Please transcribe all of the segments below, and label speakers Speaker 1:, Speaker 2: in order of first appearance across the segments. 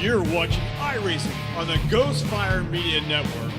Speaker 1: You're watching iRacing on the Ghostfire Media Network.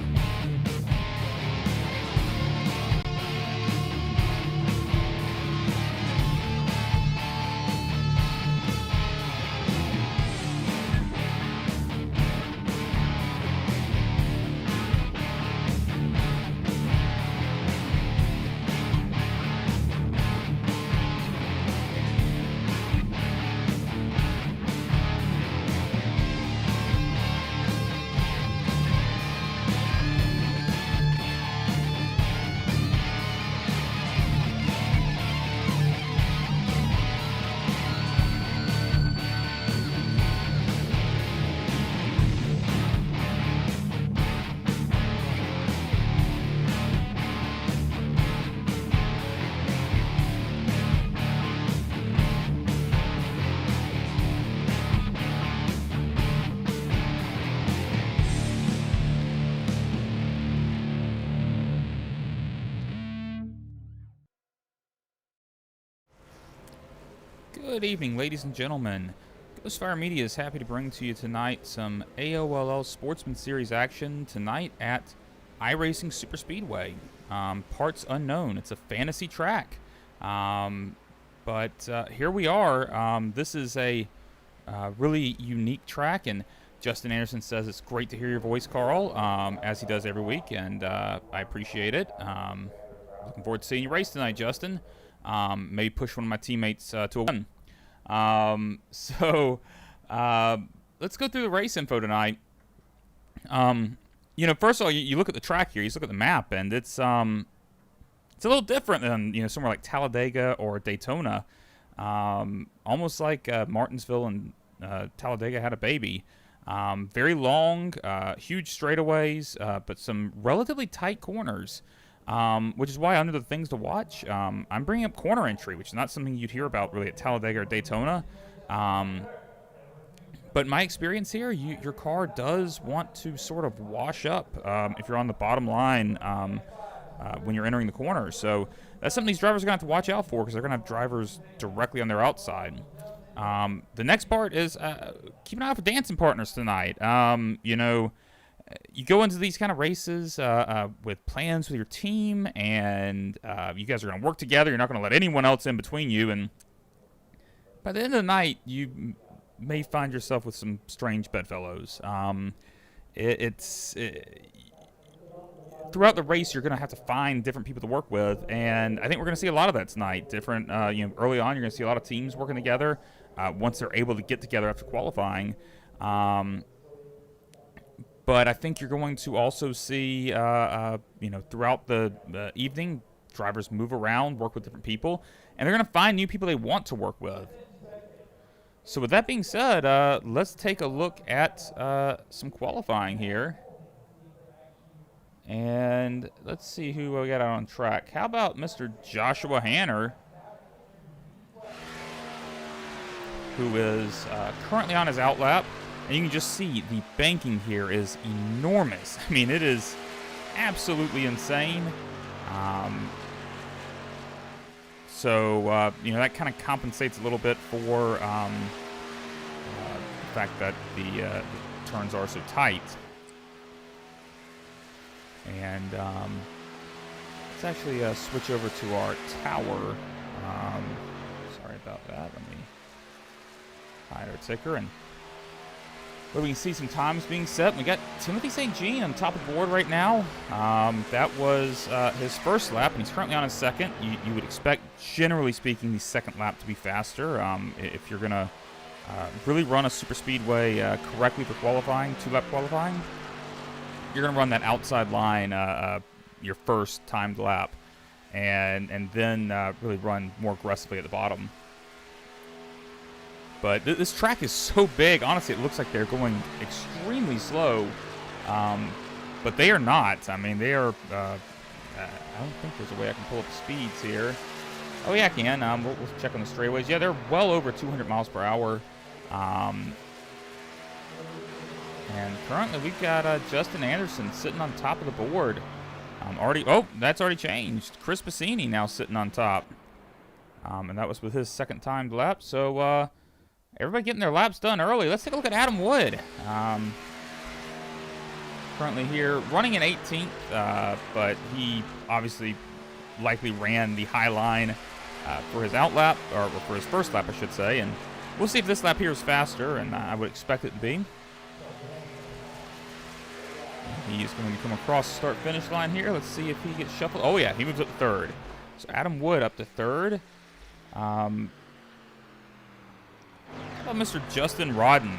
Speaker 2: Good evening, ladies and gentlemen. Ghostfire Media is happy to bring to you tonight some AOLL Sportsman Series action tonight at iRacing Superspeedway. Parts unknown. It's a fantasy track. But here we are. This is a really unique track, and Justin Anderson says it's great to hear your voice, Carl, as he does every week, and I appreciate it. Looking forward to seeing you race tonight, Justin. Maybe push one of my teammates to a win. Let's go through the race info tonight. First of all, you look at the track here, you look at the map, and it's a little different than, somewhere like Talladega or Daytona. Almost like Martinsville and Talladega had a baby. Very long, huge straightaways, but some relatively tight corners. Which is why under the things to watch, I'm bringing up corner entry, which is not something you'd hear about really at Talladega or Daytona. But my experience here, your car does want to sort of wash up if you're on the bottom line when you're entering the corner. So that's something these drivers are going to have to watch out for, because they're going to have drivers directly on their outside. The next part is keep an eye out for dancing partners tonight. You go into these kind of races with plans with your team, and you guys are going to work together. You're not going to let anyone else in between you. And by the end of the night, you may find yourself with some strange bedfellows. Throughout the race, you're going to have to find different people to work with, and I think we're going to see a lot of that tonight. Different, early on, you're going to see a lot of teams working together once they're able to get together after qualifying. But I think you're going to also see, throughout the evening, drivers move around, work with different people, and they're going to find new people they want to work with. So with that being said, let's take a look at some qualifying here. And let's see who we got out on track. How about Mr. Joshua Hanner, who is currently on his outlap. And you can just see the banking here is enormous. I mean, it is absolutely insane. That kind of compensates a little bit for the fact that the turns are so tight. And let's actually switch over to our tower. Sorry about that. Let me hide our ticker, and where we can see some times being set. We got Timothy St. Jean on top of the board right now. That was his first lap, and he's currently on his second. You would expect, generally speaking, the second lap to be faster. If you're going to really run a superspeedway correctly for qualifying, two-lap qualifying, you're going to run that outside line your first timed lap, and then really run more aggressively at the bottom. But this track is so big, honestly, it looks like they're going extremely slow. But they are not. I mean, they are... I don't think there's a way I can pull up the speeds here. Oh, yeah, I can. We'll check on the straightaways. Yeah, they're well over 200 miles per hour. And currently, we've got Justin Anderson sitting on top of the board. That's already changed. Chris Bassini now sitting on top. And that was with his second timed lap. So, Everybody getting their laps done early. Let's take a look at Adam Wood. Currently here, running in 18th, but he obviously likely ran the high line for his out lap, or for his first lap, I should say. And we'll see if this lap here is faster, and I would expect it to be. He's going to come across the start-finish line here. Let's see if he gets shuffled. Oh, yeah, he moves up to third. So Adam Wood up to third. How about Mr. Justin Rodden?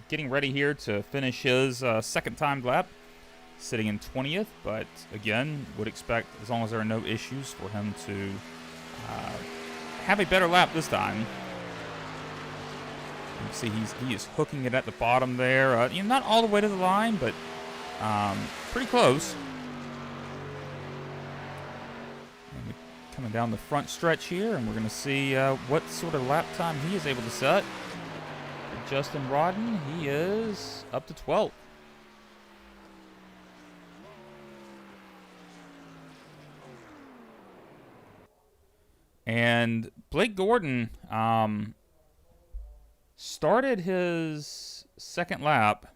Speaker 2: Getting ready here to finish his second timed lap, sitting in 20th, but again, would expect, as long as there are no issues, for him to have a better lap this time. You can see he is hooking it at the bottom there. Not all the way to the line, but pretty close. And we're coming down the front stretch here, and we're going to see what sort of lap time he is able to set. For Justin Rodden, he is up to 12th. And Blake Gordon started his second lap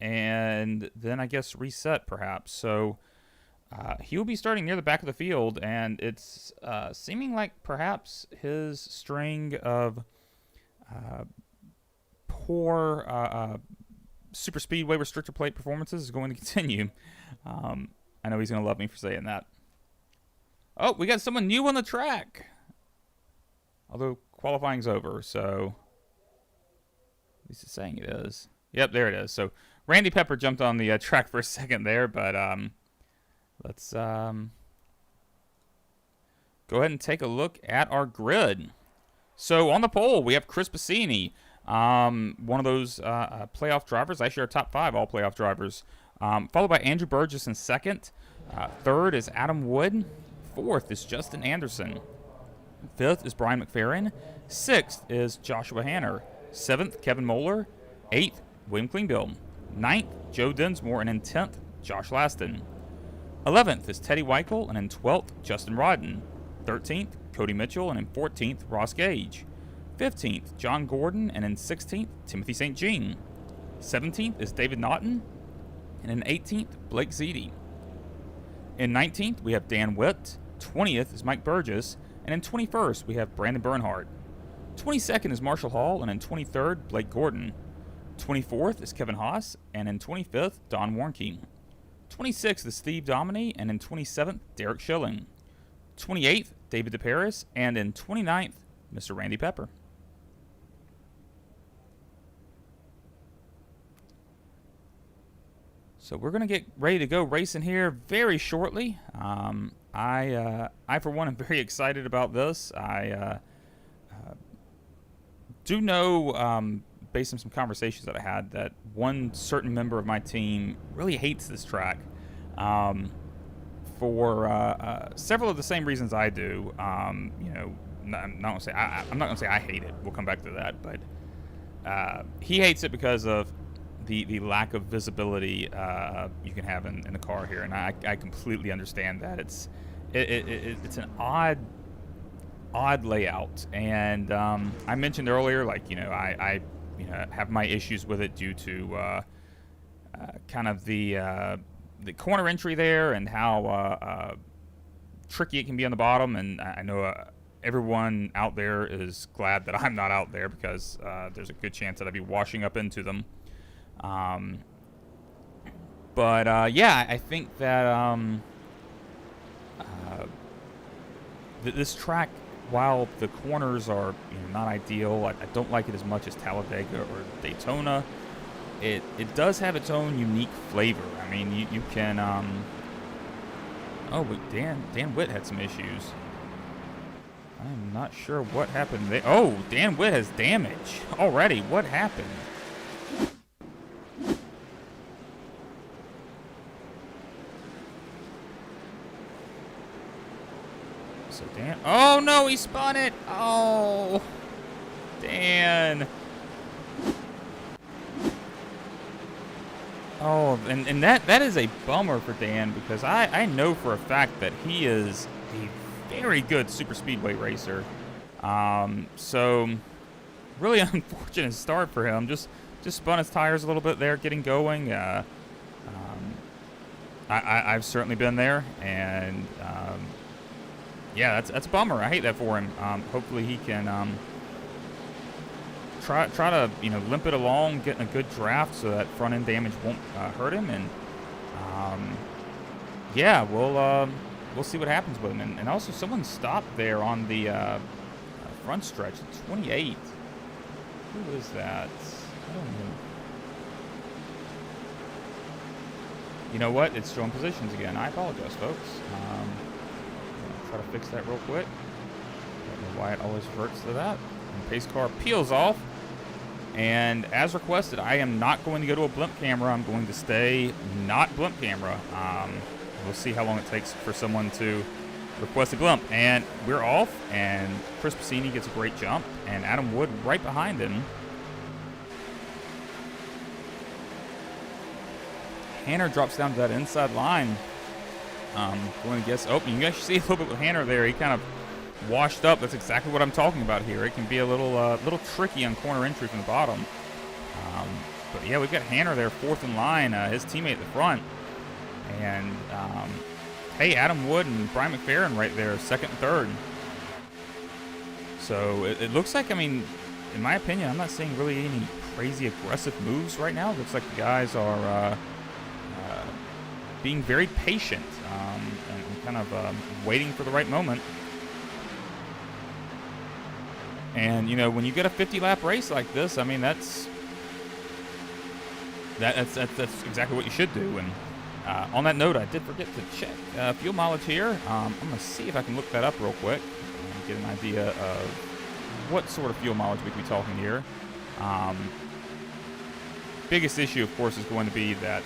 Speaker 2: and then I guess reset perhaps. So he will be starting near the back of the field, and it's seeming like perhaps his string of poor Superspeedway restrictor plate performances is going to continue. I know he's going to love me for saying that. Oh, we got someone new on the track. Although qualifying's over, so at least it's saying it is. Yep, there it is. So Randy Pepper jumped on the track for a second there, but let's go ahead and take a look at our grid. So on the pole, we have Chris Bassini, one of those playoff drivers, actually our top 5 all playoff drivers, followed by Andrew Burgess in second. Third is Adam Wood. Fourth is Justin Anderson. Fifth is Brian McFerrin. Sixth is Joshua Hanner. Seventh, Kevin Moeller. Eighth, William Klingbill. Ninth, Joe Dinsmore. And in 10th, Josh Laston. 11th is Teddy Weichel. And in 12th, Justin Rodden. 13th, Cody Mitchell. And in 14th, Ross Gage. 15th, John Gordon. And in 16th, Timothy St. Jean. 17th is David Naughton. And in 18th, Blake Zeedy. In 19th, we have Dan Witt. 20th is Mike Burgess. And in 21st, we have Brandon Bernhardt. 22nd is Marshall Hall. And in 23rd, Blake Gordon. 24th is Kevin Haas. And in 25th, Don Warnke. 26th is Steve Dominy. And in 27th, Derek Schilling. 28th, David DeParis. And in 29th, Mr. Randy Pepper. So we're going to get ready to go racing here very shortly. I for one, am very excited about this. I do know, based on some conversations that I had, that one certain member of my team really hates this track for several of the same reasons I do. I'm not going to say I hate it. We'll come back to that, but he hates it because of the lack of visibility you can have in the car here, and I completely understand that. It's an odd layout, and I mentioned earlier, I have my issues with it due to kind of the corner entry there and how tricky it can be on the bottom, and I know everyone out there is glad that I'm not out there because there's a good chance that I'd be washing up into them. Yeah, I think that this track, while the corners are not ideal, I don't like it as much as Talladega or Daytona. It does have its own unique flavor. I mean, you can oh, but Dan Witt had some issues. I'm not sure what happened there. Oh, Dan Witt has damage already. What happened? So Dan, oh no, he spun it. Oh, Dan. Oh, and that is a bummer for Dan, because I know for a fact that he is a very good super speedway racer. So really unfortunate start for him. Just spun his tires a little bit there, getting going. I've certainly been there, and yeah, that's a bummer. I hate that for him. Hopefully he can try to limp it along, getting a good draft so that front end damage won't hurt him, and yeah, we'll see what happens with him. And also, someone stopped there on the front stretch, 28. Who is that? I don't know. You know what? It's showing positions again. I apologize, folks. I'll try to fix that real quick. I don't know why it always reverts to that. And pace car peels off. And as requested, I am not going to go to a blimp camera. I'm going to stay not blimp camera. We'll see how long it takes for someone to request a blimp. And we're off, and Chris Piscini gets a great jump, and Adam Wood right behind him. Hanner drops down to that inside line. Going to guess. Oh, you can actually see a little bit with Hanner there. He kind of washed up. That's exactly what I'm talking about here. It can be a little tricky on corner entry from the bottom. But yeah, we've got Hanner there, fourth in line. His teammate at the front. And hey, Adam Wood and Brian McFerrin right there, second and third. So it looks like, I mean, in my opinion, I'm not seeing really any crazy aggressive moves right now. It looks like the guys are being very patient and kind of waiting for the right moment. And, when you get a 50-lap race like this, I mean, that's exactly what you should do. And on that note, I did forget to check fuel mileage here. I'm going to see if I can look that up real quick and get an idea of what sort of fuel mileage we could be talking here. Biggest issue, of course, is going to be that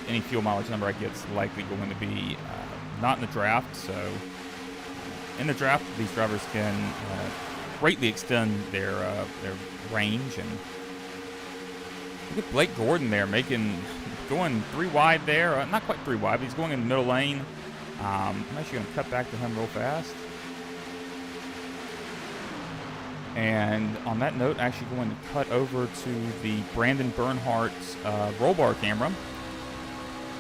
Speaker 2: any fuel mileage number I get is likely going to be not in the draft. So in the draft, these drivers can greatly extend their range. And look at Blake Gordon there going 3 wide there. Not quite 3 wide, but he's going in the middle lane. I'm actually going to cut back to him real fast. And on that note, actually going to cut over to the Brandon Bernhardt roll bar camera.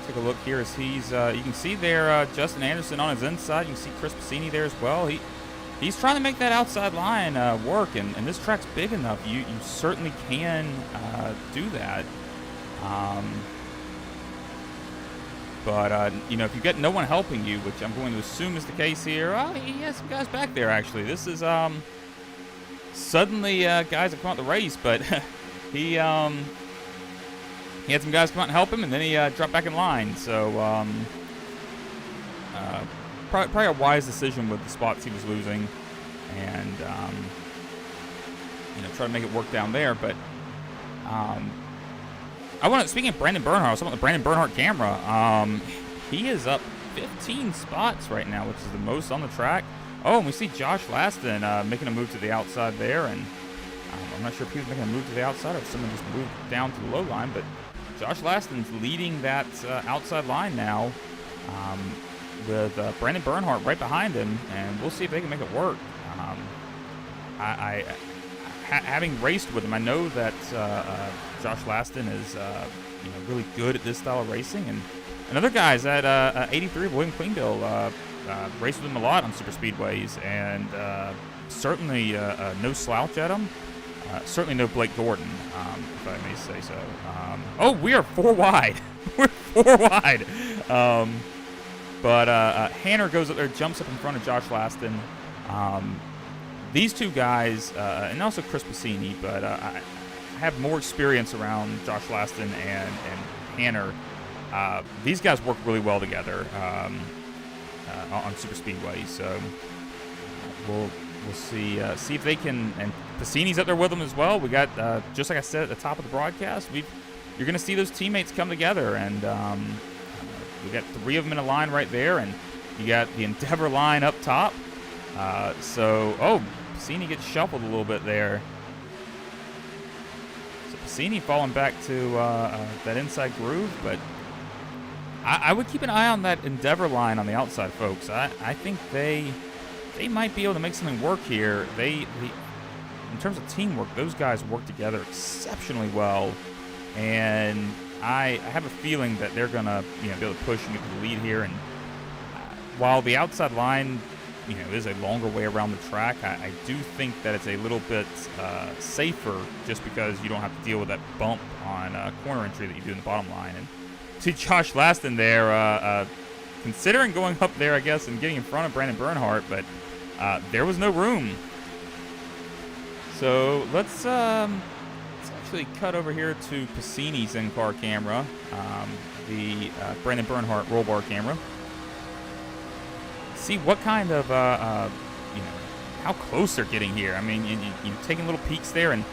Speaker 2: Take a look here as he's, you can see there Justin Anderson on his inside. You can see Chris Piscini there as well. He's trying to make that outside line work, and this track's big enough. You certainly can do that. But if you get no one helping you, which I'm going to assume is the case here, he has some guys back there, actually. This is suddenly guys have come out the race, but he had some guys come out and help him, and then he dropped back in line. So probably a wise decision with the spots he was losing, and try to make it work down there. But speaking of Brandon Bernhardt, I was talking about the Brandon Bernhardt camera. He is up 15 spots right now, which is the most on the track. Oh, and we see Josh Laston making a move to the outside there, and I'm not sure if he was making a move to the outside or if someone just moved down to the low line, but Josh Laston's leading that outside line now with Brandon Bernhardt right behind him, and we'll see if they can make it work. Having raced with him, I know that Josh Laston is really good at this style of racing, and another guy's at 83, William Queenville, raced with him a lot on Superspeedways, and certainly no slouch at him. Certainly no Blake Gordon, if I may say so. Oh, we are 4 wide. We're 4 wide. But Hanner goes up there, jumps up in front of Josh Laston. These two guys, and also Chris Piscini, but I have more experience around Josh Laston and Hanner. These guys work really well together on Superspeedway, so we'll see if they can. And Piscini's up there with them as well. We got just like I said at the top of the broadcast, you're going to see those teammates come together, and we got 3 of them in a line right there, and you got the Endeavor line up top. Piscini gets shuffled a little bit there. So Piscini falling back to that inside groove, but I would keep an eye on that Endeavor line on the outside, folks. I think they might be able to make something work here. in terms of teamwork, those guys work together exceptionally well, and I have a feeling that they're gonna be able to push and get the lead here. And while the outside line is a longer way around the track, I do think that it's a little bit safer just because you don't have to deal with that bump on corner entry that you do in the bottom line. And see Josh Laston there considering going up there, I guess, and getting in front of Brandon Bernhardt, but there was no room. So let's actually cut over here to Piscini's in-car camera, the Brandon Bernhardt roll bar camera. See what kind of, how close they're getting here. I mean, you're taking little peeks there, and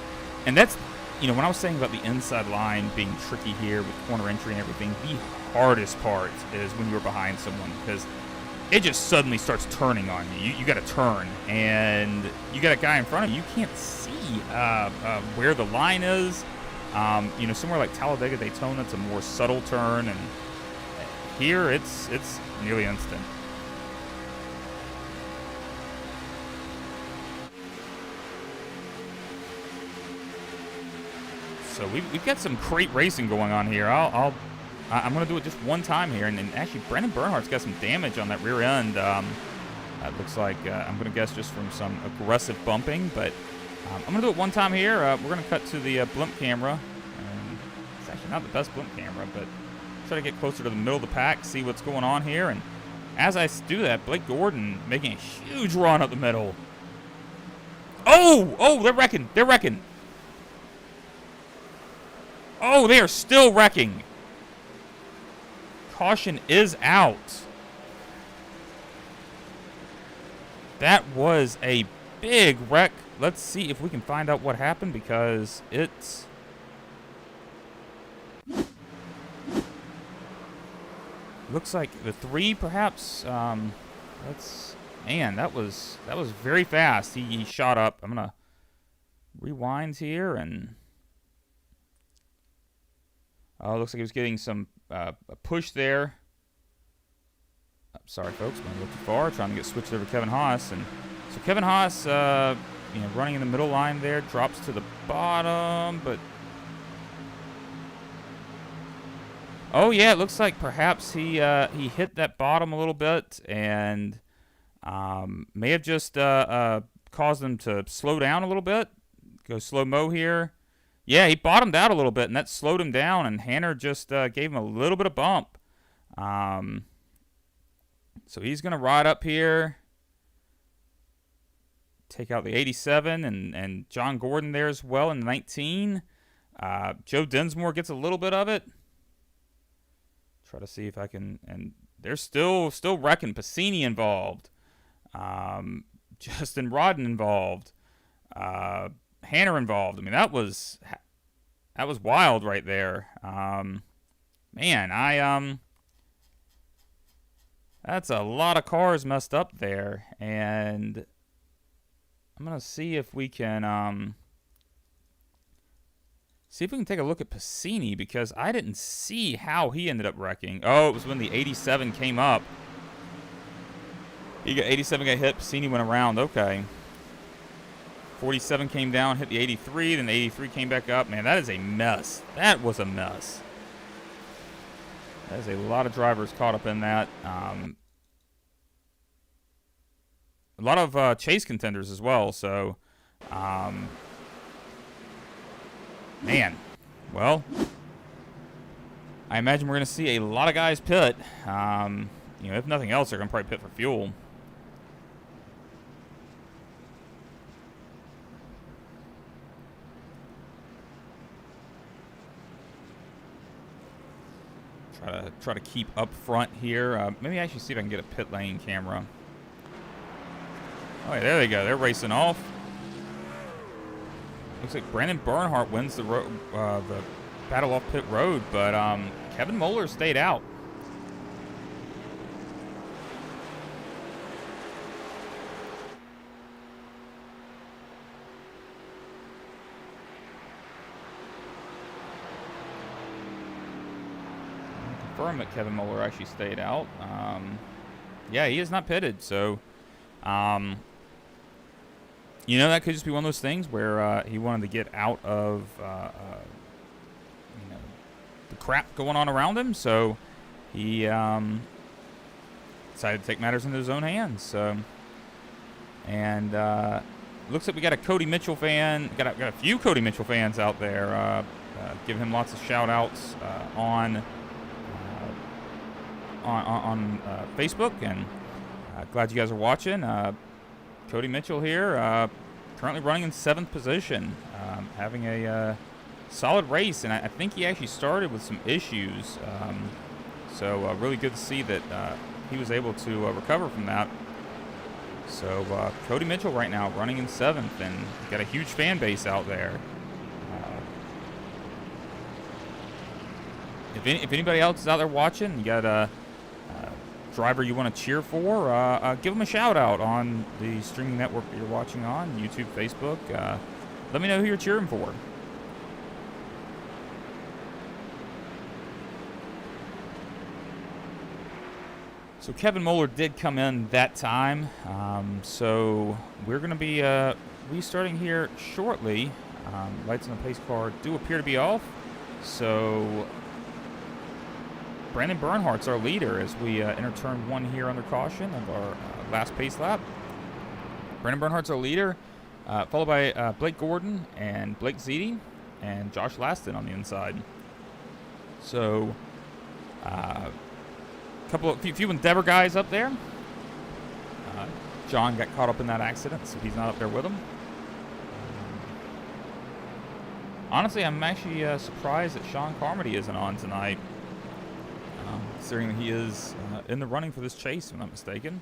Speaker 2: that's, when I was saying about the inside line being tricky here with corner entry and everything, the hardest part is when you're behind someone, because it just suddenly starts turning on you. You got to turn, and you got a guy in front of you. You can't see where the line is. Somewhere like Talladega, Daytona, it's a more subtle turn, and here it's nearly instant. So we've got some great racing going on here. I'm going to do it just one time here, and actually Brandon Bernhardt's got some damage on that rear end. It looks like I'm going to guess just from some aggressive bumping, but I'm going to do it one time here. We're going to cut to the blimp camera. It's actually not the best blimp camera, but try to get closer to the middle of the pack, see what's going on here. And as I do that, Blake Gordon making a huge run up the middle. Oh, they're wrecking. They're wrecking. Oh, they are still wrecking. Caution is out. That was a big wreck. Let's see if we can find out what happened, because it's... looks like the 3, perhaps. Man, that was very fast. He shot up. I'm gonna rewind here, and looks like he was getting some a push there. Sorry, folks, went a little too far. Trying to get switched over to Kevin Haas, and so Kevin Haas, running in the middle line there, drops to the bottom, but oh yeah, it looks like perhaps he hit that bottom a little bit, and may have just caused him to slow down a little bit. Go slow-mo here. Yeah, he bottomed out a little bit, and that slowed him down, and Hanner just gave him a little bit of bump. So he's going to ride up here, take out the 87, and John Gordon there as well in 19. Joe Dinsmore gets a little bit of it. Try to see if I can, and they're still wrecking. Piscini involved. Justin Rodden involved. Hanner involved. I mean, that was wild right there. Man, that's a lot of cars messed up there, and I'm gonna see if we can take a look at Piscini, because I didn't see how he ended up wrecking. Oh, it was when the 87 came up. 87 got hit. Piscini went around. Okay. 47 came down, hit the 83, then the 83 came back up. Man, that is a mess. That was a mess. There's a lot of drivers caught up in that. A lot of chase contenders as well. So, man, well, I imagine we're going to see a lot of guys pit. If nothing else, they're going to probably pit for fuel. Try to keep up front here. Maybe actually see if I can get a pit lane camera. Oh, yeah, there they go. They're racing off. Looks like Brandon Bernhardt wins the battle off pit road, but Kevin Moeller stayed out. Confirm that Kevin Moeller actually stayed out. Yeah, he is not pitted, so you know, that could just be one of those things where he wanted to get out of the crap going on around him, so he decided to take matters into his own hands. So, and looks like we got a Cody Mitchell fan, got a few Cody Mitchell fans out there. Give him lots of shout outs on Facebook, and glad you guys are watching. Cody Mitchell here, currently running in 7th position, having a solid race, and I think he actually started with some issues, so really good to see that he was able to recover from that. So Cody Mitchell right now running in 7th, and got a huge fan base out there. If anybody else is out there watching, you got a driver you want to cheer for, give them a shout out on the streaming network that you're watching on, YouTube, Facebook. Let me know who you're cheering for. So Kevin Moeller did come in that time, so we're going to be restarting here shortly. Lights on the pace car do appear to be off, so Brandon Bernhardt's our leader as we enter turn 1 here under caution of our last pace lap. Brandon Bernhardt's our leader, followed by Blake Gordon and Blake Ziti and Josh Laston on the inside. So few Endeavor guys up there. John got caught up in that accident, so he's not up there with him. Honestly, I'm actually surprised that Sean Carmody isn't on tonight, considering that he is in the running for this chase, if I'm not mistaken.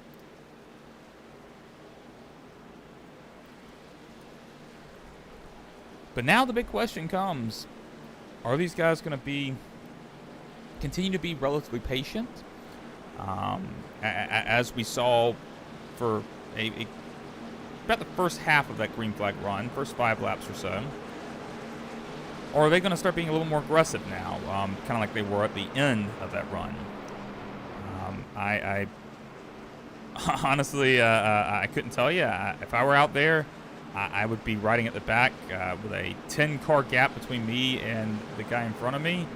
Speaker 2: But now the big question comes: are these guys going to continue to be relatively patient, as we saw for about the first half of that green flag run, first 5 laps or so? Or are they going to start being a little more aggressive now, kind of like they were at the end of that run? I honestly, I couldn't tell you. If I were out there, I would be riding at the back with a 10-car gap between me and the guy in front of me,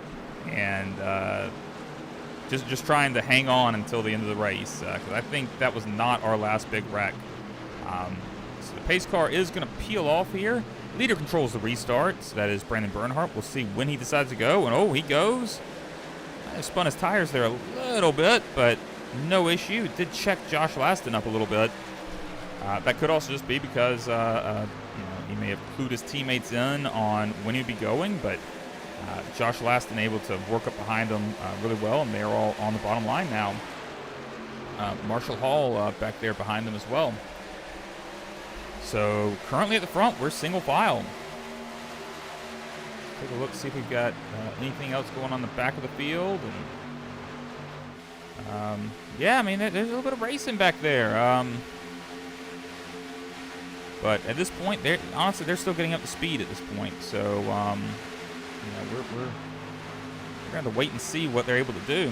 Speaker 2: and just trying to hang on until the end of the race, because I think that was not our last big wreck. So the pace car is going to peel off here. Leader controls the restart, so that is Brandon Bernhardt. We'll see when he decides to go, and oh, he goes. I spun his tires there a little bit, but no issue. It did check Josh Laston up a little bit. That could also just be because he may have clued his teammates in on when he'd be going, but Josh Laston able to work up behind him really well, and they're all on the bottom line now. Marshall Hall back there behind them as well. So currently at the front, we're single file. Take a look, see if we've got anything else going on the back of the field. And yeah, I mean, there's a little bit of racing back there. But at this point, honestly, they're still getting up to speed at this point. So we're going to wait and see what they're able to do.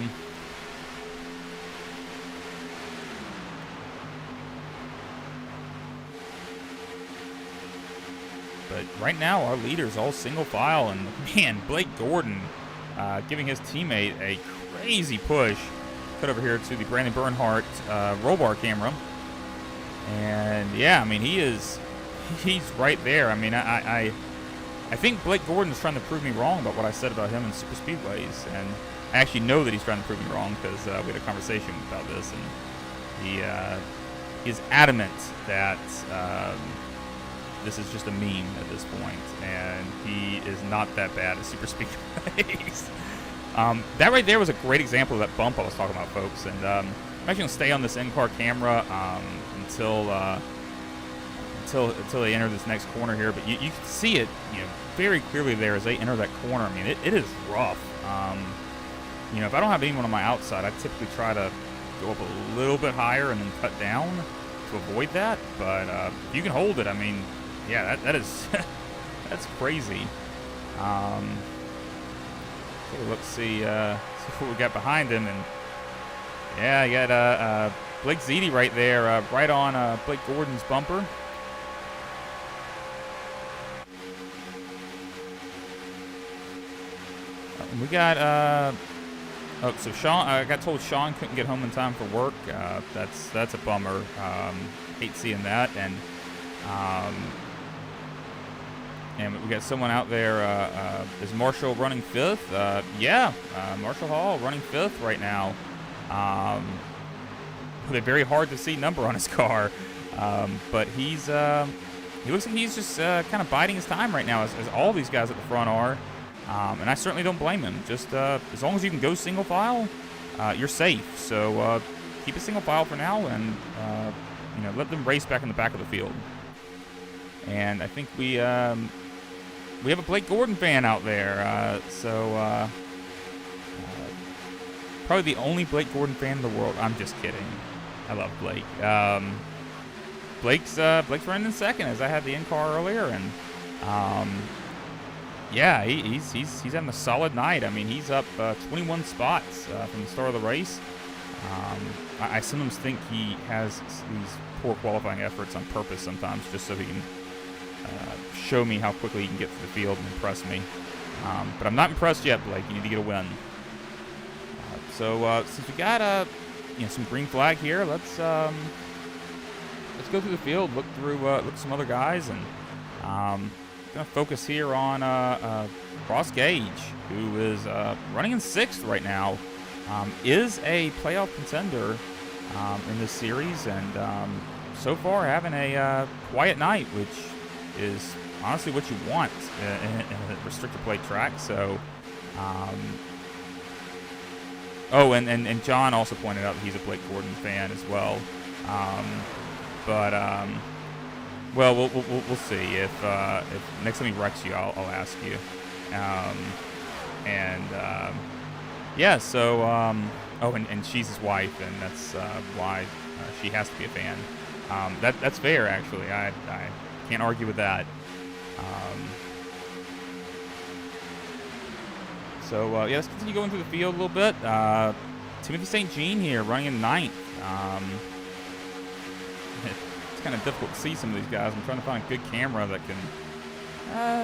Speaker 2: But right now, our leader's all single file, and man, Blake Gordon giving his teammate a crazy push. Cut over here to the Brandon Bernhardt roll bar camera, and yeah, I mean he's right there. I mean I think Blake Gordon's trying to prove me wrong about what I said about him in Superspeedways, and I actually know that he's trying to prove me wrong because we had a conversation about this, and he is adamant that this is just a meme at this point, and he is not that bad at Superspeedways. That right there was a great example of that bump I was talking about, folks, and I'm actually going to stay on this in-car camera until they enter this next corner here, but you can see it very clearly there as they enter that corner. I mean, it is rough. If I don't have anyone on my outside, I typically try to go up a little bit higher and then cut down to avoid that, but if you can hold it, I mean, yeah, that is that's crazy. Okay, let's see what we got behind him, and yeah, you got Blake Ziti right there, right on Blake Gordon's bumper. And we got, oh, so Sean, I got told Sean couldn't get home in time for work. That's a bummer. Hate seeing that. And we got someone out there. Is Marshall running 5th? Yeah, Marshall Hall running 5th right now. With a very hard to see number on his car. But he looks like he's just kind of biding his time right now, as all these guys at the front are. And I certainly don't blame him. Just as long as you can go single file, you're safe. So keep it single file for now, and let them race back in the back of the field. And I think we have a Blake Gordon fan out there. Probably the only Blake Gordon fan in the world. I'm just kidding. I love Blake. Blake's running in 2nd, as I had the in-car earlier, and yeah, he's having a solid night. I mean, he's up 21 spots from the start of the race. I sometimes think he has these poor qualifying efforts on purpose sometimes, just so he can show me how quickly he can get to the field and impress me. But I'm not impressed yet, Blake. You need to get a win. So since we got some green flag here, let's go through the field, look at some other guys, and gonna focus here on Ross Gage, who is running in 6th right now. Is a playoff contender in this series, and so far having a quiet night, which is honestly what you want in a restrictor plate track. So, and John also pointed out that he's a Blake Gordon fan as well. Well, we'll see if next time he wrecks you, I'll ask you. Yeah. So and she's his wife, and that's why she has to be a fan. That's fair, actually. I can't argue with that. Let's continue going through the field a little bit. Timothy St. Jean here, running in 9th. It's kind of difficult to see some of these guys. I'm trying to find a good camera that can...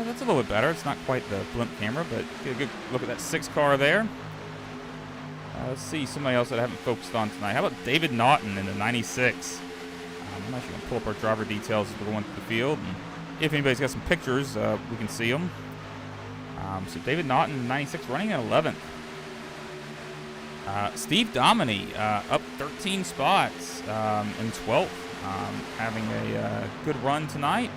Speaker 2: that's a little bit better. It's not quite the blimp camera, but get a good look at that 6 car there. Let's see somebody else that I haven't focused on tonight. How about David Naughton in the 96? I'm actually going to pull up our driver details as we're going through the field. And if anybody's got some pictures, we can see them. So David Naughton, 96, running at 11th. Steve Dominy, up 13 spots in 12th. Having a good run tonight.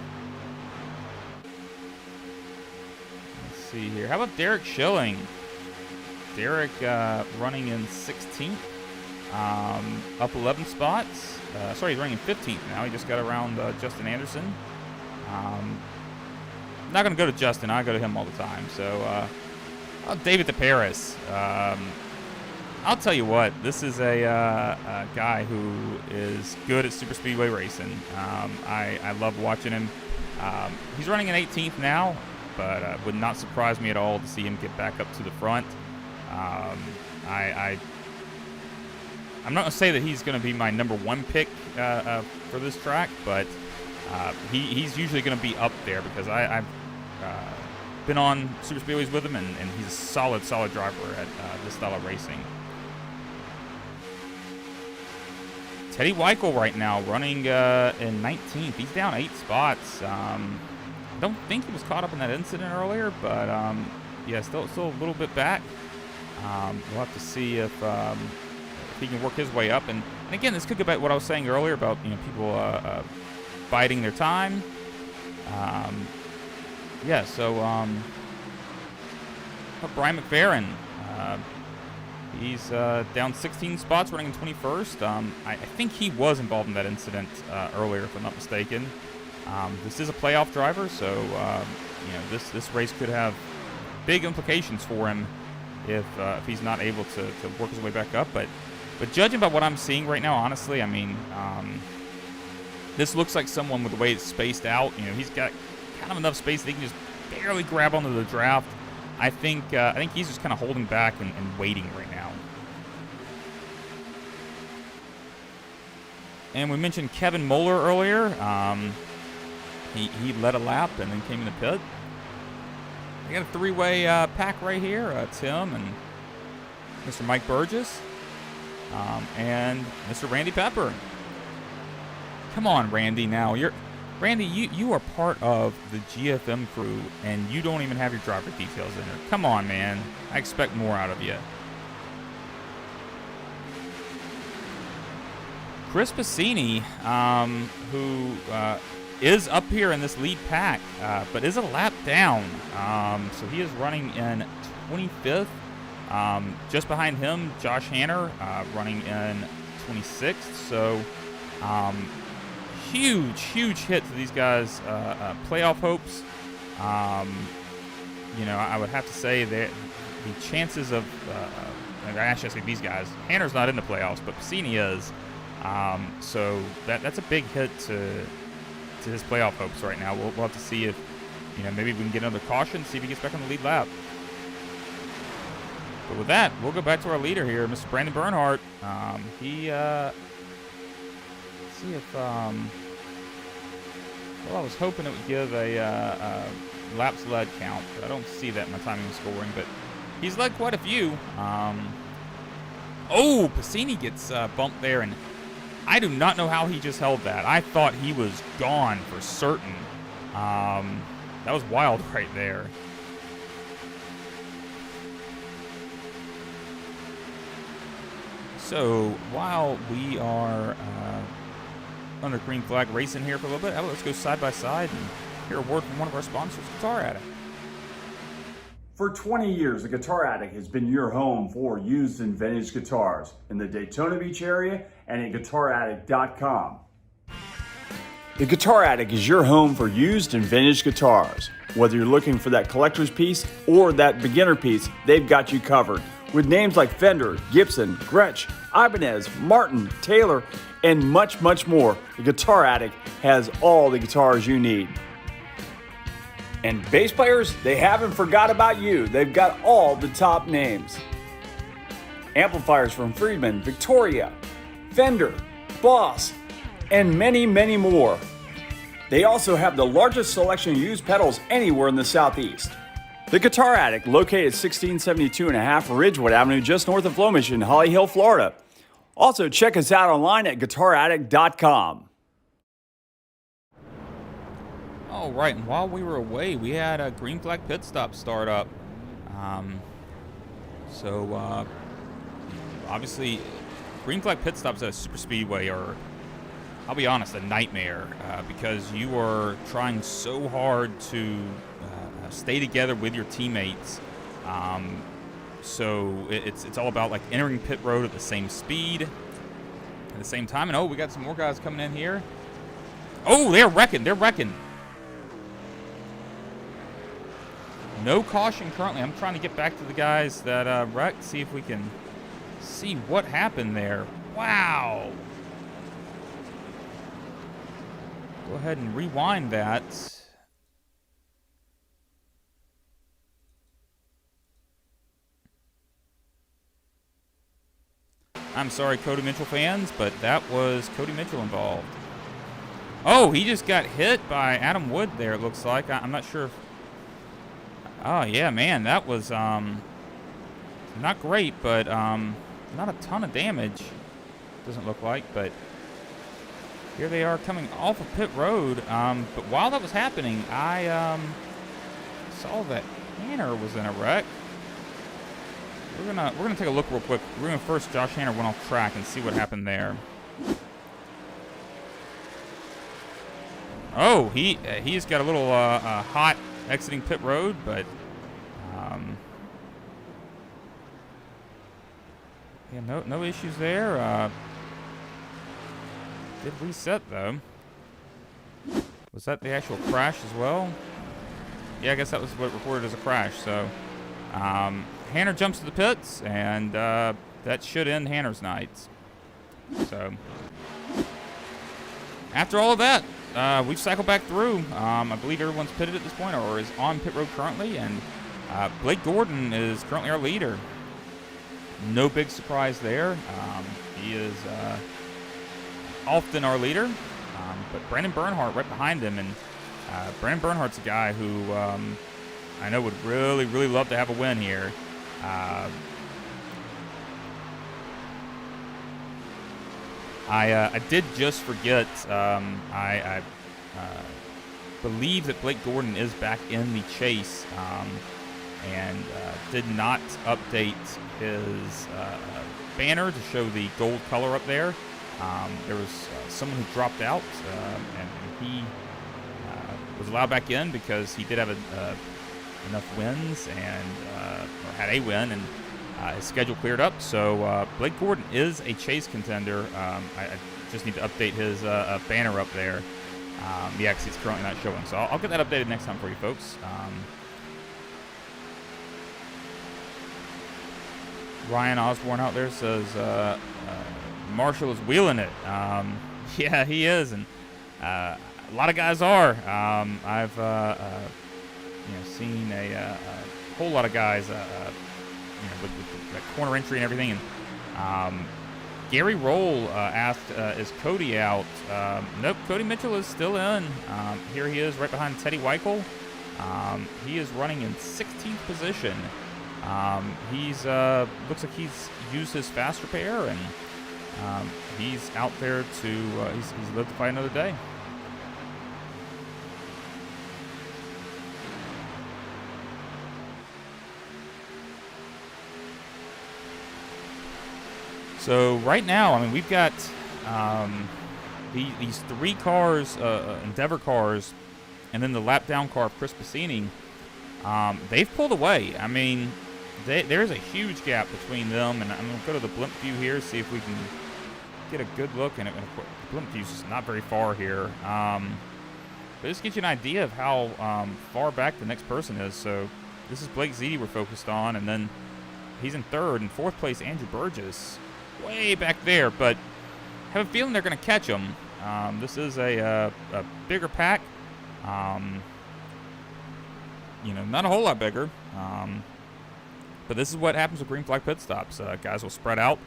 Speaker 2: Let's see here. How about Derek Schilling? Derek running in 16th. Up 11 spots. Sorry, he's running in 15th now. He just got around Justin Anderson. Not going to go to Justin. I go to him all the time. So, David DeParis. I'll tell you what. This is a guy who is good at Superspeedway racing. I love watching him. He's running in 18th now, but would not surprise me at all to see him get back up to the front. I'm not going to say that he's going to be my number 1 pick for this track, but he's usually going to be up there because I've been on Super Speedways with him, and he's a solid driver at this style of racing. Teddy Weichel right now running in 19th. He's down 8 spots. I don't think he was caught up in that incident earlier, but yeah, still a little bit back. We'll have to see if he can work his way up. And again, this could go back to what I was saying earlier about people biding their time. Brian McFerrin. He's down 16 spots, running in 21st. I think he was involved in that incident earlier, if I'm not mistaken. This is a playoff driver, so this race could have big implications for him if he's not able to work his way back up. But judging by what I'm seeing right now, honestly, I mean, this looks like someone with the way it's spaced out. He's got kind of enough space that he can just barely grab onto the draft. I think he's just kind of holding back and waiting right now. And we mentioned Kevin Moeller earlier. He led a lap and then came in the pit. They got a three-way pack right here. Tim and Mr. Mike Burgess and Mr. Randy Pepper. Come on, Randy. Now Randy. You are part of the GFM crew, and you don't even have your driver details in there. Come on, man. I expect more out of you. Chris Bassini, who is up here in this lead pack, but is a lap down. So he is running in 25th. Just behind him, Josh Hanner, running in 26th. So huge hit to these guys' playoff hopes. I would have to say that the chances of, actually I say these guys, Hanner's not in the playoffs, but Bassini is. So that's a big hit to his playoff hopes right now. We'll have to see if, maybe we can get another caution, see if he gets back on the lead lap. But with that, we'll go back to our leader here, Mr. Brandon Bernhardt. See if, I was hoping it would give a laps led count, but I don't see that in my timing scoring, but he's led quite a few. Bassini gets bumped there, and I do not know how he just held that. I thought he was gone for certain. That was wild right there. So while we are under green flag racing here for a little bit, let's go side by side and hear a word from one of our sponsors, Guitar Addict.
Speaker 3: For 20 years, the Guitar Addict has been your home for used and vintage guitars in the Daytona Beach area and at GuitarAddict.com. The Guitar Addict is your home for used and vintage guitars. Whether you're looking for that collector's piece or that beginner piece, they've got you covered. With names like Fender, Gibson, Gretsch, Ibanez, Martin, Taylor, and much, much more, the Guitar Addict has all the guitars you need. And bass players, they haven't forgot about you. They've got all the top names. Amplifiers from Friedman, Victoria, Fender, Boss, and many, many more. They also have the largest selection of used pedals anywhere in the Southeast. The Guitar Addict, located at 1672.5 Ridgewood Avenue, just north of Flemish in Holly Hill, Florida. Also, check us out online at GuitarAddict.com.
Speaker 2: All right, and while we were away, we had a green flag pit stop start up. Obviously, green flag pit stops at a Superspeedway are, I'll be honest, a nightmare because you are trying so hard to stay together with your teammates. So it's all about like entering pit road at the same speed, at the same time. And we got some more guys coming in here. Oh, they're wrecking. No caution currently. I'm trying to get back to the guys that wrecked, see if we can see what happened there. Wow. Go ahead and rewind that. I'm sorry, Cody Mitchell fans, but that was Cody Mitchell involved. Oh, he just got hit by Adam Wood there, it looks like. I'm not sure if... Oh, yeah, man, that was not great, but not a ton of damage, doesn't look like. But here they are coming off of pit road. But while that was happening, I saw that Hanner was in a wreck. We're gonna take a look real quick. We're gonna first Josh Hanner went off track and see what happened there. Oh, he's got a little hot exiting pit road, but yeah, no issues there. Did reset though. Was that the actual crash as well? Yeah, I guess that was what recorded as a crash. So Hanner jumps to the pits, and that should end Hanner's night. So after all of that, we've cycled back through. I believe everyone's pitted at this point or is on pit road currently, and Blake Gordon is currently our leader. No big surprise there. He is often our leader, but Brandon Bernhardt right behind him, and Brandon Bernhardt's a guy who I know would really, really love to have a win here. I did just forget. I believe that Blake Gordon is back in the chase, and did not update his banner to show the gold color up there. There was someone who dropped out, and he was allowed back in because he did have enough wins and or had a win, and his schedule cleared up. So Blake Gordon is a chase contender. I just need to update his banner up there. Yeah, because it's currently not showing. So I'll get that updated next time for you folks. Ryan Osborne out there says Marshall is wheeling it. Yeah, he is, and a lot of guys are. I've seen a whole lot of guys with that corner entry and everything. And Gary Roll asked, is Cody out? Nope, Cody Mitchell is still in. Here he is right behind Teddy Weichel. He is running in 16th position. He's looks like he's used his fast repair, and he's out there to he's lived to fight another day. So right now, I mean, we've got these three cars, Endeavor cars, and then the lap down car of Chris Bassini. They've pulled away. I mean, there's a huge gap between them, and I'm going to go to the blimp view here, see if we can get a good look. And of course, the blimp view's just not very far here. But this gives you an idea of how far back the next person is. So this is Blake Ziti we're focused on, and then he's in third. In fourth place, Andrew Burgess, way back there, but I have a feeling they're going to catch him. This is a bigger pack. Not a whole lot bigger. But this is what happens with green flag pit stops. Guys will spread out.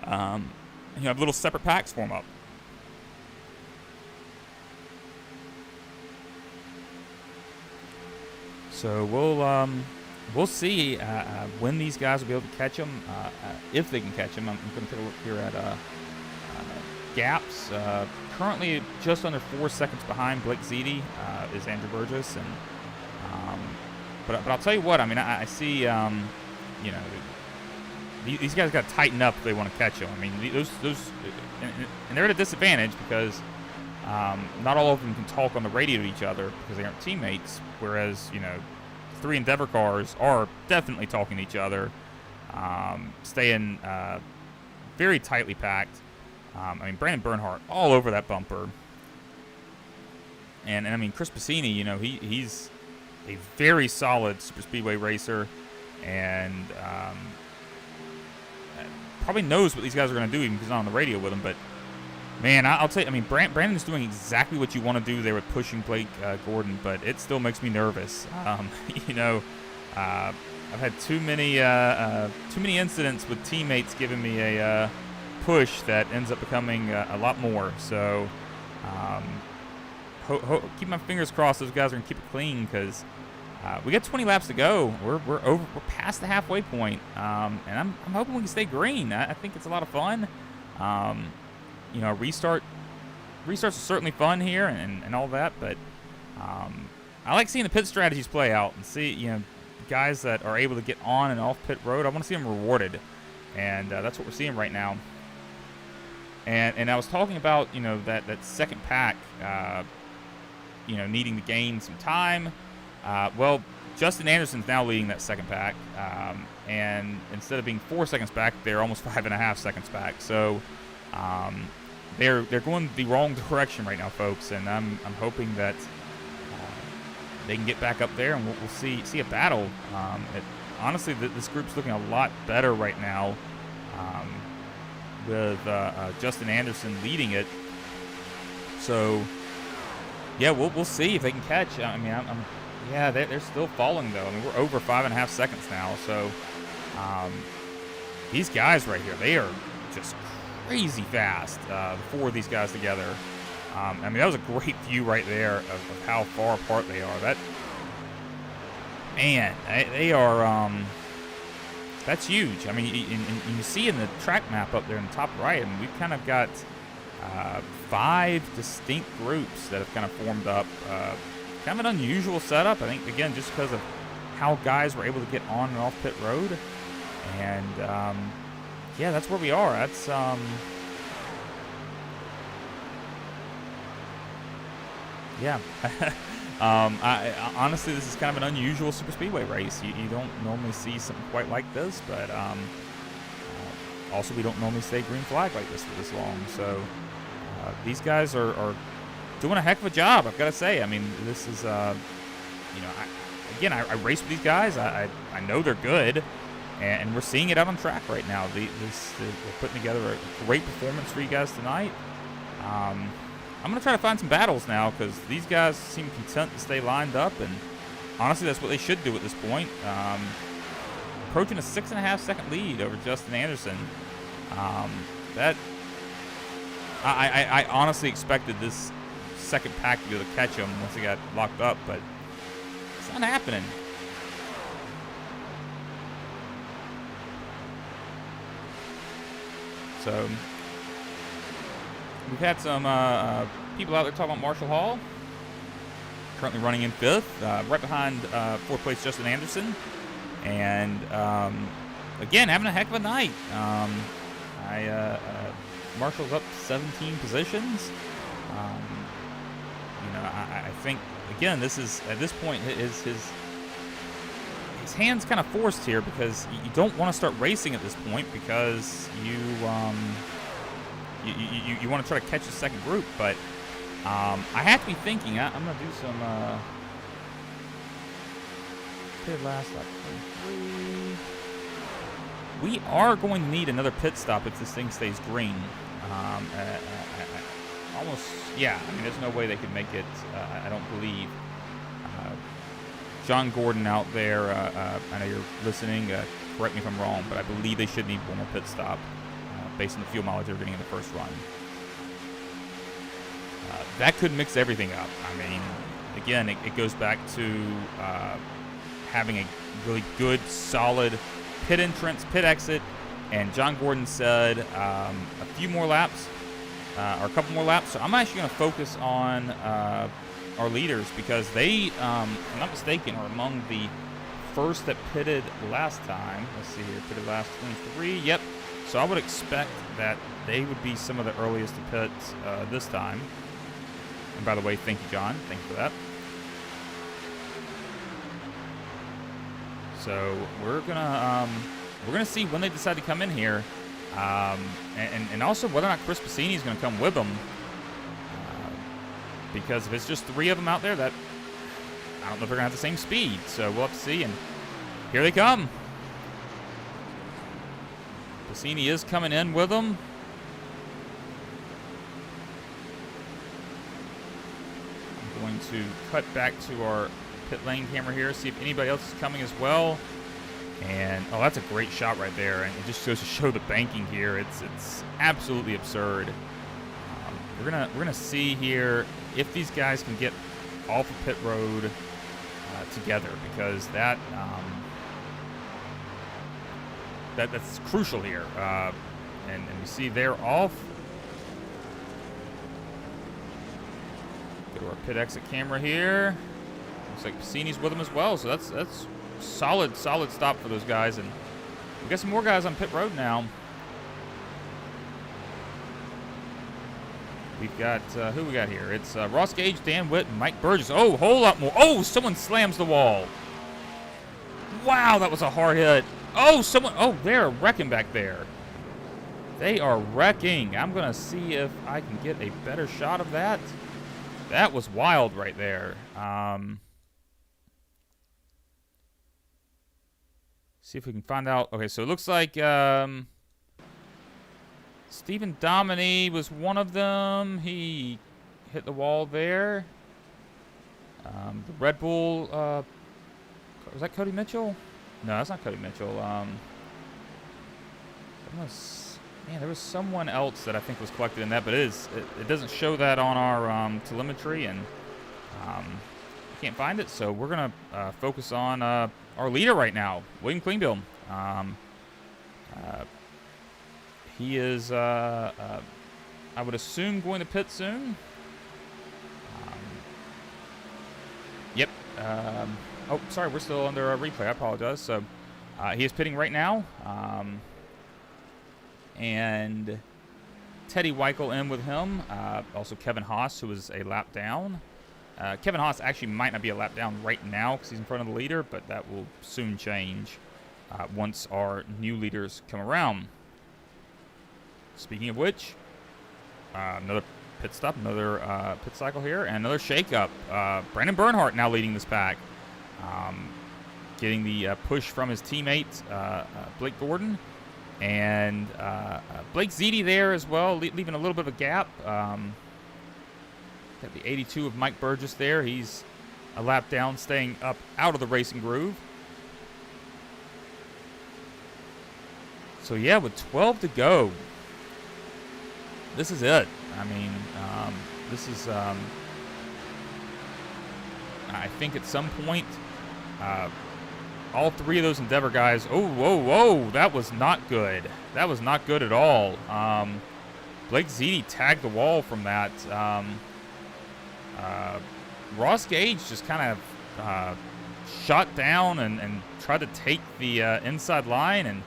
Speaker 2: You have little separate packs form up. So we'll see when these guys will be able to catch them, if they can catch them. I'm going to take a look here at gaps. Currently just under 4 seconds behind Blake Ziti is Andrew Burgess, and but I'll tell you what. I mean, I see these guys got to tighten up if they want to catch them. I mean, those and they're at a disadvantage because not all of them can talk on the radio to each other because they aren't teammates. Whereas three Endeavor cars are definitely talking to each other, staying very tightly packed. I mean, Brandon Bernhardt all over that bumper. And I mean, Chris Bassini, he's a very solid Superspeedway racer, and probably knows what these guys are going to do even if he's not on the radio with them. But, man, I'll tell you, I mean, Brandon's doing exactly what you want to do there with pushing Blake Gordon, but it still makes me nervous. I've had too many incidents with teammates giving me a push that ends up becoming a lot more. So keep my fingers crossed those guys are going to keep it clean, because we got 20 laps to go. We're past the halfway point, and I'm hoping we can stay green. I think it's a lot of fun. Restarts are certainly fun here and all that, but I like seeing the pit strategies play out and see guys that are able to get on and off pit road. I want to see them rewarded, and that's what we're seeing right now. And I was talking about that second pack needing to gain some time. Well, Justin Anderson's now leading that second pack, and instead of being 4 seconds back, they're almost 5.5 seconds back. So they're going the wrong direction right now, folks, and I'm hoping that they can get back up there, and we'll see a battle. Honestly, this group's looking a lot better right now, with Justin Anderson leading it. So yeah, we'll see if they can catch. I mean, they're still falling though. I mean, we're over 5.5 seconds now. So these guys right here, they are just crazy fast. The four of these guys together. I mean, that was a great view right there of how far apart they are. Man, they are, that's huge. I mean, you see in the track map up there in the top right, and we've kind of got 5 distinct groups that have kind of formed up. Kind of an unusual setup, I think, again, just because of how guys were able to get on and off pit road. And, yeah, that's where we are. That's, yeah. Honestly, this is kind of an unusual Superspeedway race. You don't normally see something quite like this, but also we don't normally stay green flag like this for this long. So these guys are doing a heck of a job, I've got to say. I mean, this is, I race with these guys. I know they're good, and we're seeing it out on track right now. They're putting together a great performance for you guys tonight. I'm going to try to find some battles now because these guys seem content to stay lined up, and honestly, that's what they should do at this point. Approaching a 6.5-second lead over Justin Anderson. I honestly expected this second pack to be able to catch him once he got locked up, but it's not happening. So we've had some people out there talking about Marshall Hall, currently running in 5th, right behind 4th place Justin Anderson, and again having a heck of a night. Marshall's up 17 positions. I think again this is at this point his hand's kind of forced here because you don't want to start racing at this point because you want to try to catch the second group, but I have to be thinking I'm going to do some pit last lap 23. We are going to need another pit stop if this thing stays green. Almost, yeah. I mean, there's no way they could make it. I don't believe. John Gordon out there. I know you're listening. Correct me if I'm wrong, but I believe they should need one more pit stop based on the fuel mileage they're getting in the first run. That could mix everything up. I mean, again, it goes back to having a really good, solid pit entrance, pit exit, and John Gordon said a few more laps, or a couple more laps. So I'm actually going to focus on our leaders because they, if I'm not mistaken, are among the first that pitted last time. Let's see here, pitted last 23. Yep. So I would expect that they would be some of the earliest to pit this time. And by the way, thank you, John. Thank you for that. So we're gonna see when they decide to come in here, and also whether or not Chris Bassini is gonna come with them. Because if it's just 3 of them out there, that I don't know if they're gonna have the same speed. So we'll have to see. And here they come. Bassini is coming in with them. I'm going to cut back to our pit lane camera here, see if anybody else is coming as well. And oh, that's a great shot right there, and it just goes to show the banking here. It's absolutely absurd. We're gonna see here if these guys can get off of pit road together, because that's crucial here. And you see they're off. Go to our pit exit camera here. Looks like Bassini's with them as well, so that's solid stop for those guys. And we got some more guys on pit road now. We've got who we got here? It's Ross Gage, Dan Witt, and Mike Burgess. Oh, whole lot more. Oh, someone slams the wall. Wow, that was a hard hit. Oh, they're wrecking back there. They are wrecking. I'm gonna see if I can get a better shot of that. That was wild right there. See if we can find out. Okay, so it looks like Stephen Dominy was one of them. He hit the wall there. The Red Bull, was that Cody Mitchell? No, that's not Cody Mitchell. There was someone else that I think was collected in that, but it doesn't show that on our telemetry, and can't find it, so we're going to focus on our leader right now, William Klingbill. He is, I would assume, going to pit soon. Yep. Oh, sorry, we're still under a replay. I apologize. So he is pitting right now. And Teddy Weichel in with him. Also Kevin Haas, who is a lap down. Kevin Haas actually might not be a lap down right now because he's in front of the leader, but that will soon change once our new leaders come around. Speaking of which, another pit stop, another pit cycle here, and another shakeup. Brandon Bernhardt now leading this pack, getting the push from his teammate Blake Gordon, and Blake Ziti there as well, leaving a little bit of a gap. Got the 82 of Mike Burgess there. He's a lap down, staying up out of the racing groove. So yeah, with 12 to go, this is it. I mean, this is, I think at some point, all three of those Endeavor guys, oh, whoa, that was not good. That was not good at all. Blake Ziti tagged the wall from that. Ross Gage just kind of shot down and tried to take the inside line, and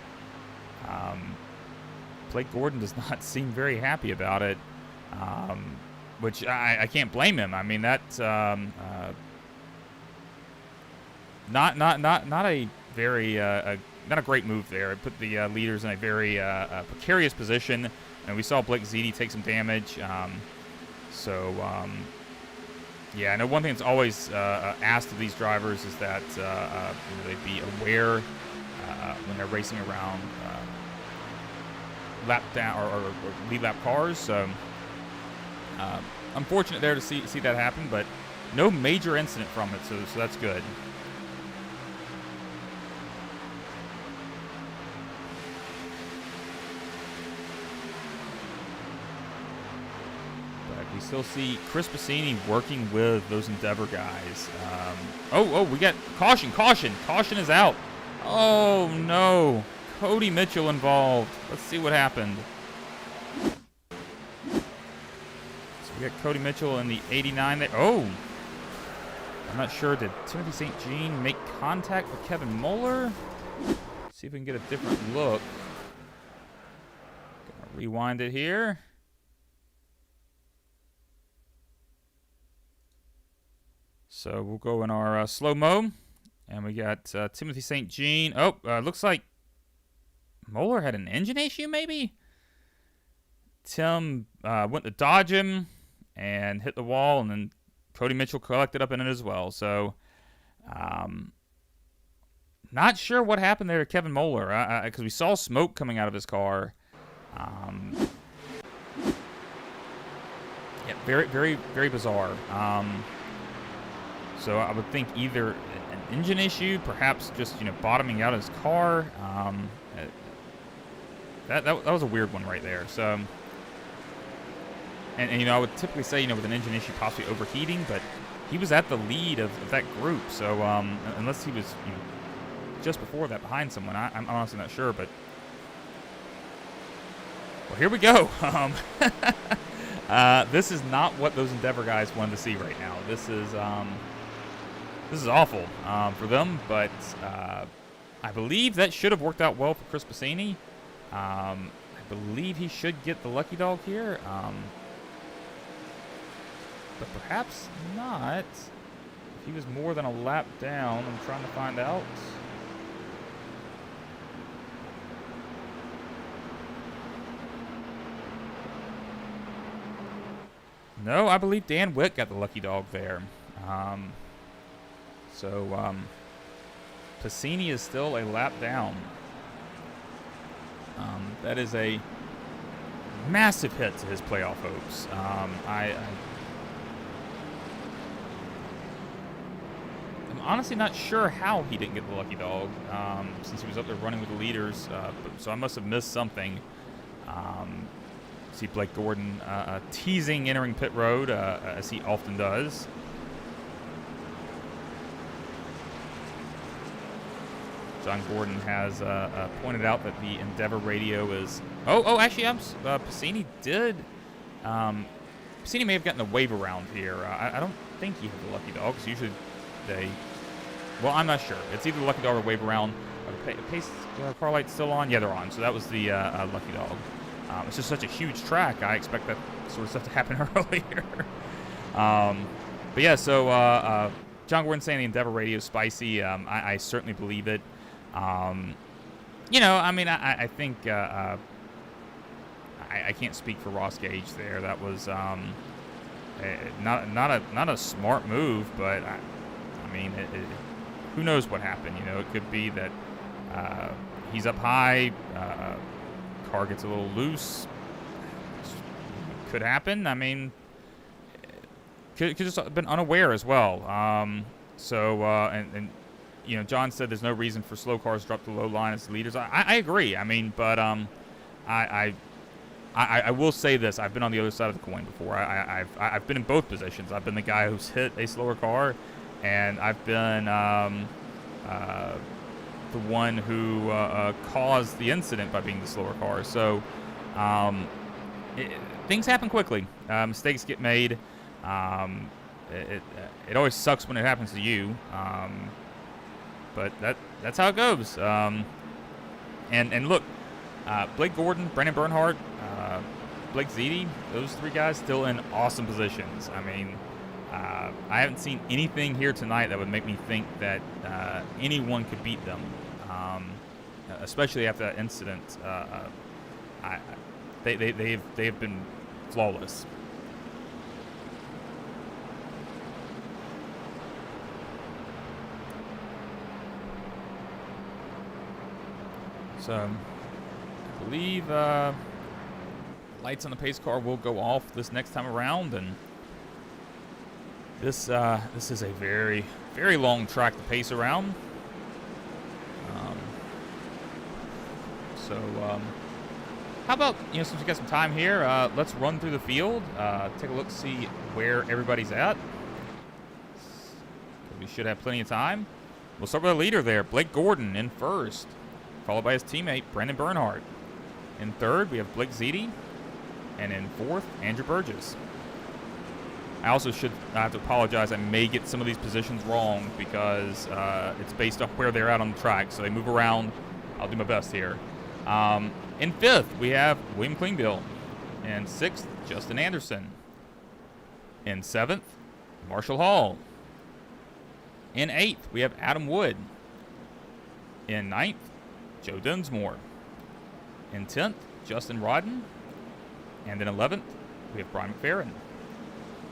Speaker 2: Blake Gordon does not seem very happy about it, which I can't blame him. I mean, that's not a very not a great move there. It put the leaders in a very precarious position, and we saw Blake Ziti take some damage. Yeah, I know one thing that's always asked of these drivers is that they be aware when they're racing around lap down or lead lap cars. So unfortunate there to see that happen, but no major incident from it, so that's good. We still see Chris Bassini working with those Endeavor guys. We got caution. Caution is out. Oh, no. Cody Mitchell involved. Let's see what happened. So we got Cody Mitchell in the 89 there. Oh. I'm not sure. Did Timothy St. Jean make contact with Kevin Moeller? Let's see if we can get a different look. Gonna rewind it here. So we'll go in our slow-mo, and we got Timothy St. Jean. Oh, looks like Moeller had an engine issue, maybe? Tim went to dodge him and hit the wall, and then Cody Mitchell collected up in it as well. So not sure what happened there to Kevin Moeller, because we saw smoke coming out of his car. Yeah, very, very, very bizarre. So I would think either an engine issue, perhaps just bottoming out his car. That was a weird one right there. So, and I would typically say with an engine issue possibly overheating, but he was at the lead of that group. So unless he was just before that behind someone, I'm honestly not sure. But well, here we go. This is not what those Endeavor guys wanted to see right now. This is awful for them, but I believe that should have worked out well for Chris Bassini. I believe he should get the lucky dog here, but perhaps not. If he was more than a lap down, I'm trying to find out. No, I believe Dan Witt got the lucky dog there. So Bassini is still a lap down. That is a massive hit to his playoff hopes. I'm honestly not sure how he didn't get the lucky dog, since he was up there running with the leaders. So I must have missed something. See Blake Gordon teasing entering pit road, as he often does. John Gordon has pointed out that the Endeavor radio is... actually, Piscini did... Piscini may have gotten the wave around here. I don't think he had the lucky dog, because usually they... Well, I'm not sure. It's either the lucky dog or wave around. Are the pace car lights still on? Yeah, they're on. So that was the lucky dog. It's just such a huge track. I expect that sort of stuff to happen earlier. But yeah, so John Gordon saying the Endeavor radio is spicy. I certainly believe it. You know, I mean, I think I can't speak for Ross Gage there. That was not a smart move, but I mean, who knows what happened? You know, it could be that he's up high, car gets a little loose. Could happen. I mean, could just have been unaware as well. And you know, John said there's no reason for slow cars to drop the low line as leaders. I agree. I mean, but I will say this: I've been on the other side of the coin before. I've been in both positions. I've been the guy who's hit a slower car, and I've been the one who caused the incident by being the slower car. So things happen quickly. Mistakes get made. It always sucks when it happens to you, but that's how it goes. And look, Blake Gordon, Brandon Bernhardt, Blake Ziti, those three guys still in awesome positions. I mean, I haven't seen anything here tonight that would make me think that anyone could beat them, especially after that incident. They have been flawless. So, I believe lights on the pace car will go off this next time around, and this is a very, very long track to pace around. How about, you know, since we got some time here, let's run through the field, take a look, see where everybody's at. We should have plenty of time. We'll start with the leader there, Blake Gordon in first, followed by his teammate, Brandon Bernhardt. In third, we have Blake Ziti. And in fourth, Andrew Burgess. I also have to apologize. I may get some of these positions wrong because it's based on where they're at on the track. So they move around. I'll do my best here. In fifth, we have William Klingbill. In sixth, Justin Anderson. In seventh, Marshall Hall. In eighth, we have Adam Wood. In ninth, Joe Dunsmore. In 10th, Justin Rodden. And in 11th, we have Brian McFerrin.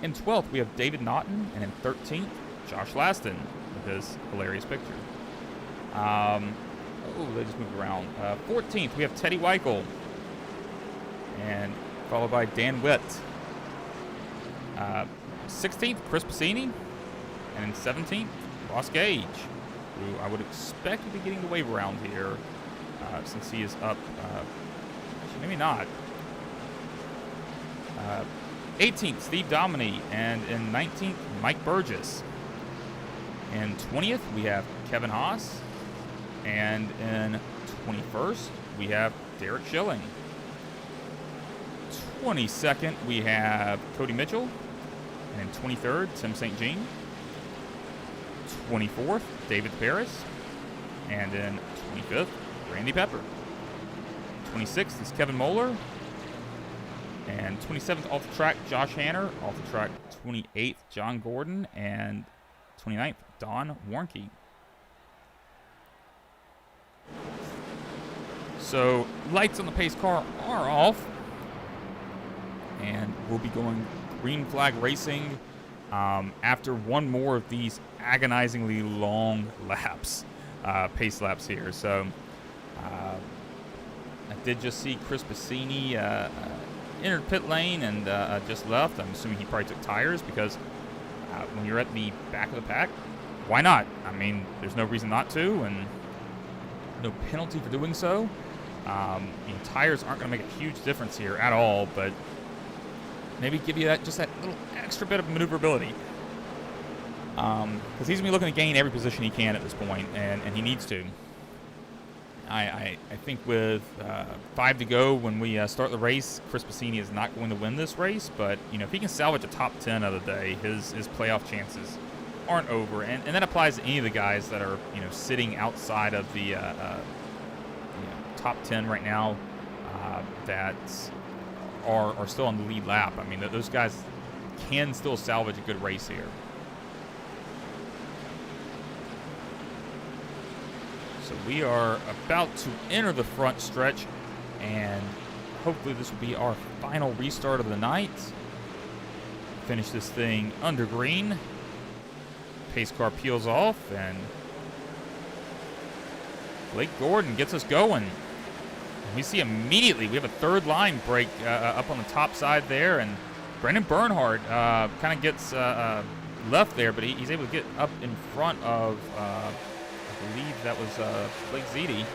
Speaker 2: In 12th, we have David Naughton. And in 13th, Josh Laston with his hilarious picture. They just moved around. 14th, we have Teddy Weichel. And followed by Dan Witt. 16th, Chris Piscini. And in 17th, Ross Gage, who I would expect to be getting the wave around here since he is up. Actually, maybe not. 18th, Steve Dominy, and in 19th, Mike Burgess. In 20th, we have Kevin Haas, and in 21st, we have Derek Schilling. 22nd, we have Cody Mitchell, and in 23rd, Tim St. Jean. 24th, David Paris, and in 25th, Randy Pepper. 26th is Kevin Moeller. And 27th off the track, Josh Hanner. Off the track, 28th, John Gordon. And 29th, Don Warnke. So, lights on the pace car are off. And we'll be going green flag racing after one more of these agonizingly long laps, pace laps here. So, I did just see Chris Piscini entered pit lane and just left. I'm assuming he probably took tires because when you're at the back of the pack, why not? I mean, there's no reason not to, and no penalty for doing so. Tires aren't going to make a huge difference here at all, but maybe give you that little extra bit of maneuverability. Because he's going to be looking to gain every position he can at this point, and he needs to. I think with 5 to go when we start the race, Chris Passini is not going to win this race. But, you know, if he can salvage a top 10 of the day, his playoff chances aren't over. And that applies to any of the guys that are, you know, sitting outside of the top 10 right now that are still on the lead lap. I mean, those guys can still salvage a good race here. So we are about to enter the front stretch, and hopefully this will be our final restart of the night. Finish this thing under green. Pace car peels off, and Blake Gordon gets us going. And we see immediately we have a third line break up on the top side there, and Brendan Bernhardt kind of gets left there, but he's able to get up in front of, I believe that was Blake Ziti.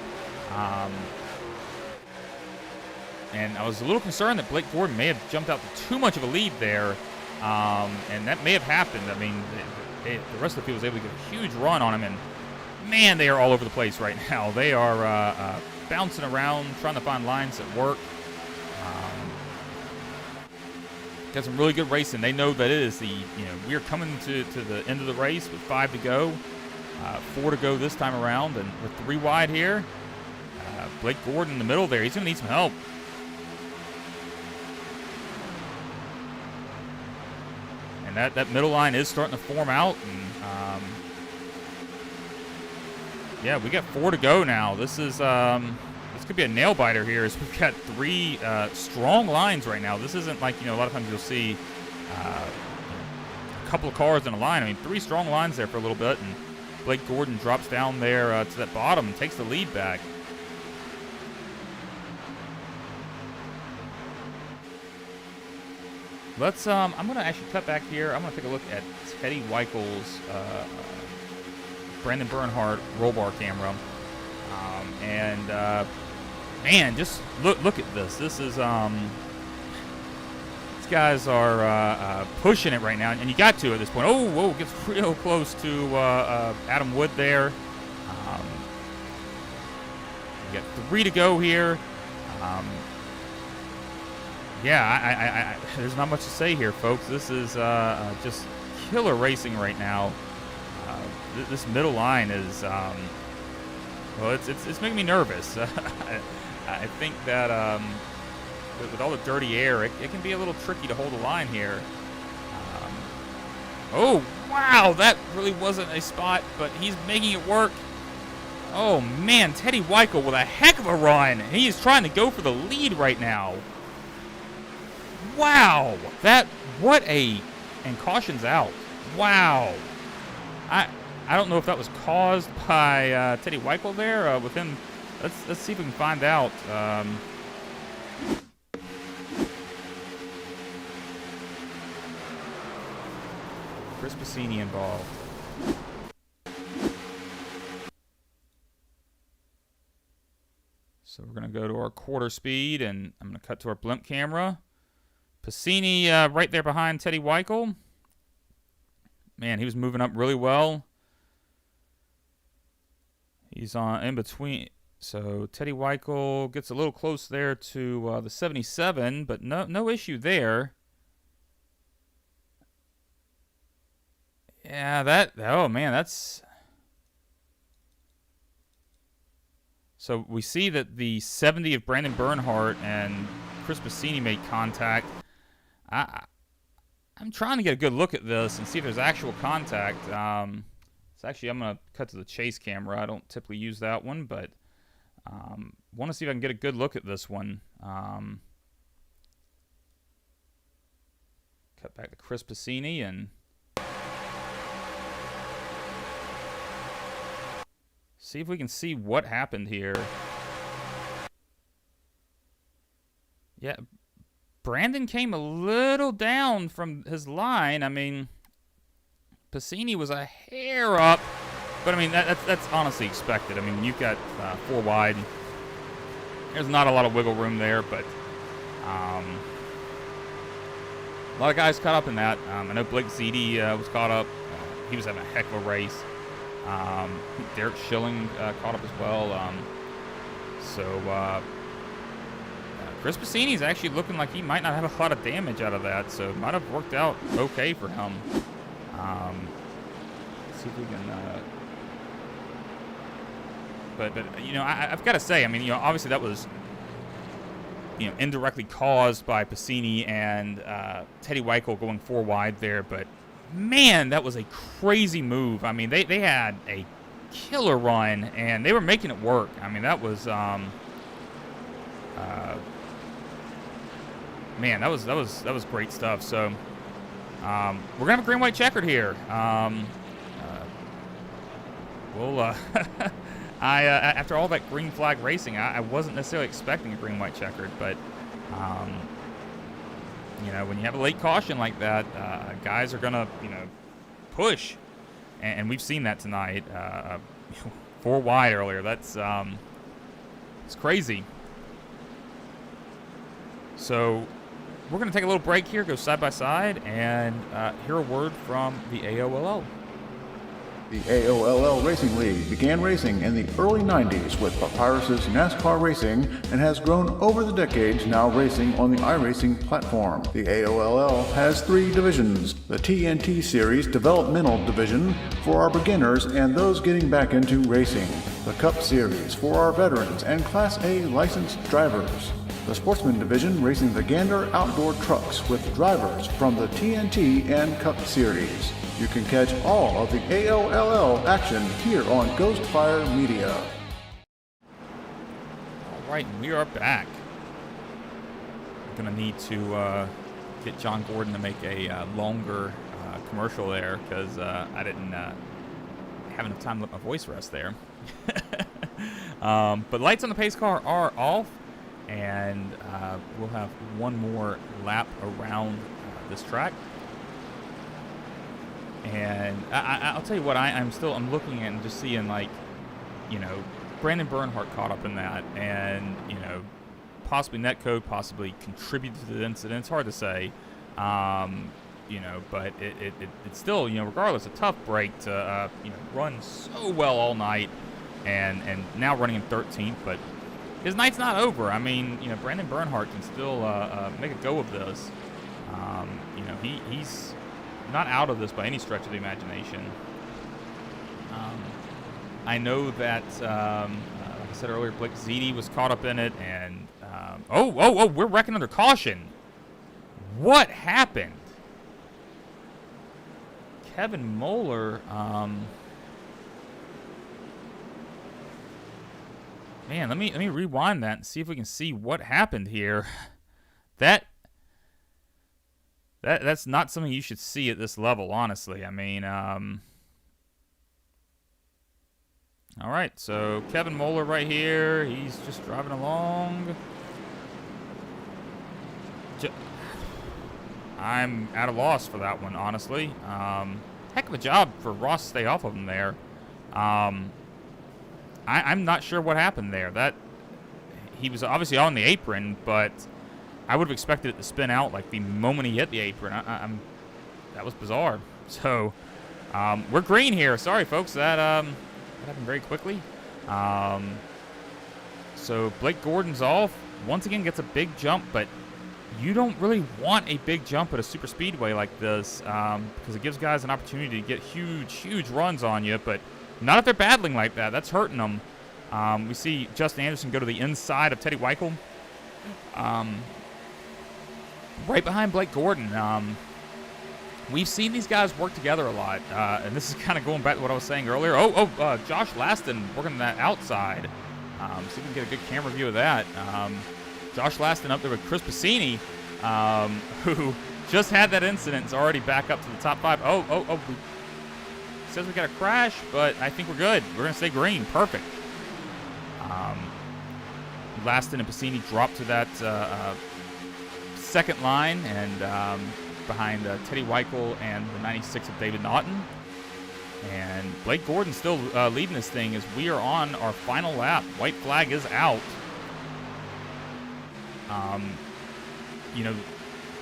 Speaker 2: And I was a little concerned that Blake Gordon may have jumped out to too much of a lead there, and that may have happened. I mean, the rest of the field was able to get a huge run on him, and man, they are all over the place right now. They are bouncing around, trying to find lines that work. Got some really good racing. They know that it is we are coming to the end of the race with 5 to go, 4 to go this time around, and with 3 wide here. Blake Gordon in the middle there. He's going to need some help. And that middle line is starting to form out. And yeah, we got 4 to go now. This is this could be a nail biter here. As we've got 3 strong lines right now. This isn't like, a lot of times you'll see a couple of cars in a line. I mean, 3 strong lines there for a little bit, and Blake Gordon drops down there to that bottom and takes the lead back. Let's I'm gonna actually cut back here. I'm gonna take a look at Teddy Weichel's Brandon Bernhardt roll bar camera, man, just look at this. This is these guys are pushing it right now, and you got to at this point. Oh, whoa, gets real close to Adam Wood there. We got 3 to go here. Yeah, there's not much to say here, folks. This is just killer racing right now. This middle line is, well, it's making me nervous. I think that with all the dirty air, it can be a little tricky to hold a line here. Oh, wow, that really wasn't a spot, but he's making it work. Oh, man, Teddy Weichel with a heck of a run. He is trying to go for the lead right now. Wow, and caution's out. Wow. I don't know if that was caused by Teddy Weichel there with him. Let's see if we can find out. Chris Passini involved. So we're going to go to our quarter speed, and I'm going to cut to our blimp camera. Passini right there behind Teddy Weichel. Man, he was moving up really well. He's on in between. So Teddy Weichel gets a little close there to the 77, but no issue there. Yeah, oh man, that's... So we see that the 70 of Brandon Bernhardt and Chris Passini made contact. I'm trying to get a good look at this and see if there's actual contact. So actually, I'm going to cut to the chase camera. I don't typically use that one, but want to see if I can get a good look at this one. Cut back to Chris Passini and see if we can see what happened here. Yeah, Brandon came a little down from his line. I mean, Passini was a hair up, but I mean that's honestly expected. I mean, you've got 4 wide. There's not a lot of wiggle room there, but a lot of guys caught up in that. I know Blake Ziti was caught up. He was having a heck of a race. Derek Schilling caught up as well. So Chris Bassini's actually looking like he might not have a lot of damage out of that, so it might have worked out okay for him. Let's see if we can. But you know, I've got to say, I mean, you know, obviously that was, you know, indirectly caused by Bassini and Teddy Weichel going 4 wide there. But man, that was a crazy move. I mean, they had a killer run and they were making it work. I mean, that was man, that was great stuff. So we're gonna have a green white checkered here. We'll after all that green flag racing, I wasn't necessarily expecting a green white checkered, but you know, when you have a late caution like that, guys are gonna, you know, push, and we've seen that tonight. 4 wide earlier. That's it's crazy. So we're gonna take a little break here, go side by side, and hear a word from the AOLL.
Speaker 4: The AOLL Racing League began racing in the early 90s with Papyrus's NASCAR racing and has grown over the decades, now racing on the iRacing platform. The AOLL has 3 divisions: the TNT Series Developmental Division for our beginners and those getting back into racing, the Cup Series for our veterans and Class A licensed drivers, the Sportsman Division racing the Gander outdoor trucks with drivers from the TNT and Cup Series. You can catch all of the AOLL action here on Ghostfire Media.
Speaker 2: All right, we are back. I'm going to need to get John Gordon to make a longer commercial there because I didn't have enough time to let my voice rest there. But lights on the pace car are off, and we'll have one more lap around this track. And I'll tell you what, I'm looking at and just seeing, like, you know, Brandon Bernhardt caught up in that, and, you know, possibly netcode, possibly contributed to the incident. It's hard to say, you know, but it's still, you know, regardless, a tough break to, you know, run so well all night, and now running in 13th, but his night's not over. I mean, you know, Brandon Bernhardt can still make a go of this. You know, he's not out of this by any stretch of the imagination. I know that, like I said earlier, Blake Ziti was caught up in it, and we're wrecking under caution. What happened? Kevin Moeller, man, let me rewind that and see if we can see what happened here. That's not something you should see at this level, honestly. I mean, all right, so Kevin Moeller right here. He's just driving along. I'm at a loss for that one, honestly. Heck of a job for Ross to stay off of him there. I'm not sure what happened there. That he was obviously on the apron, but I would have expected it to spin out like the moment he hit the apron. That was bizarre. So we're green here. Sorry, folks. That happened very quickly. So Blake Gordon's off. Once again, gets a big jump, but you don't really want a big jump at a super speedway like this because it gives guys an opportunity to get huge runs on you, but not if they're battling like that. That's hurting them. We see Justin Anderson go to the inside of Teddy Weichel. Right behind Blake Gordon. We've seen these guys work together a lot, and this is kind of going back to what I was saying earlier. Josh Laston working that outside. See if we can get a good camera view of that. Josh Laston up there with Chris Bassini, who just had that incident, is already back up to the top 5. Says we got a crash, but I think we're good. We're going to stay green. Perfect. Laston and Bassini dropped to that second line, and behind Teddy Weichel and the 96 of David Naughton. And Blake Gordon still leading this thing as we are on our final lap. White flag is out. You know,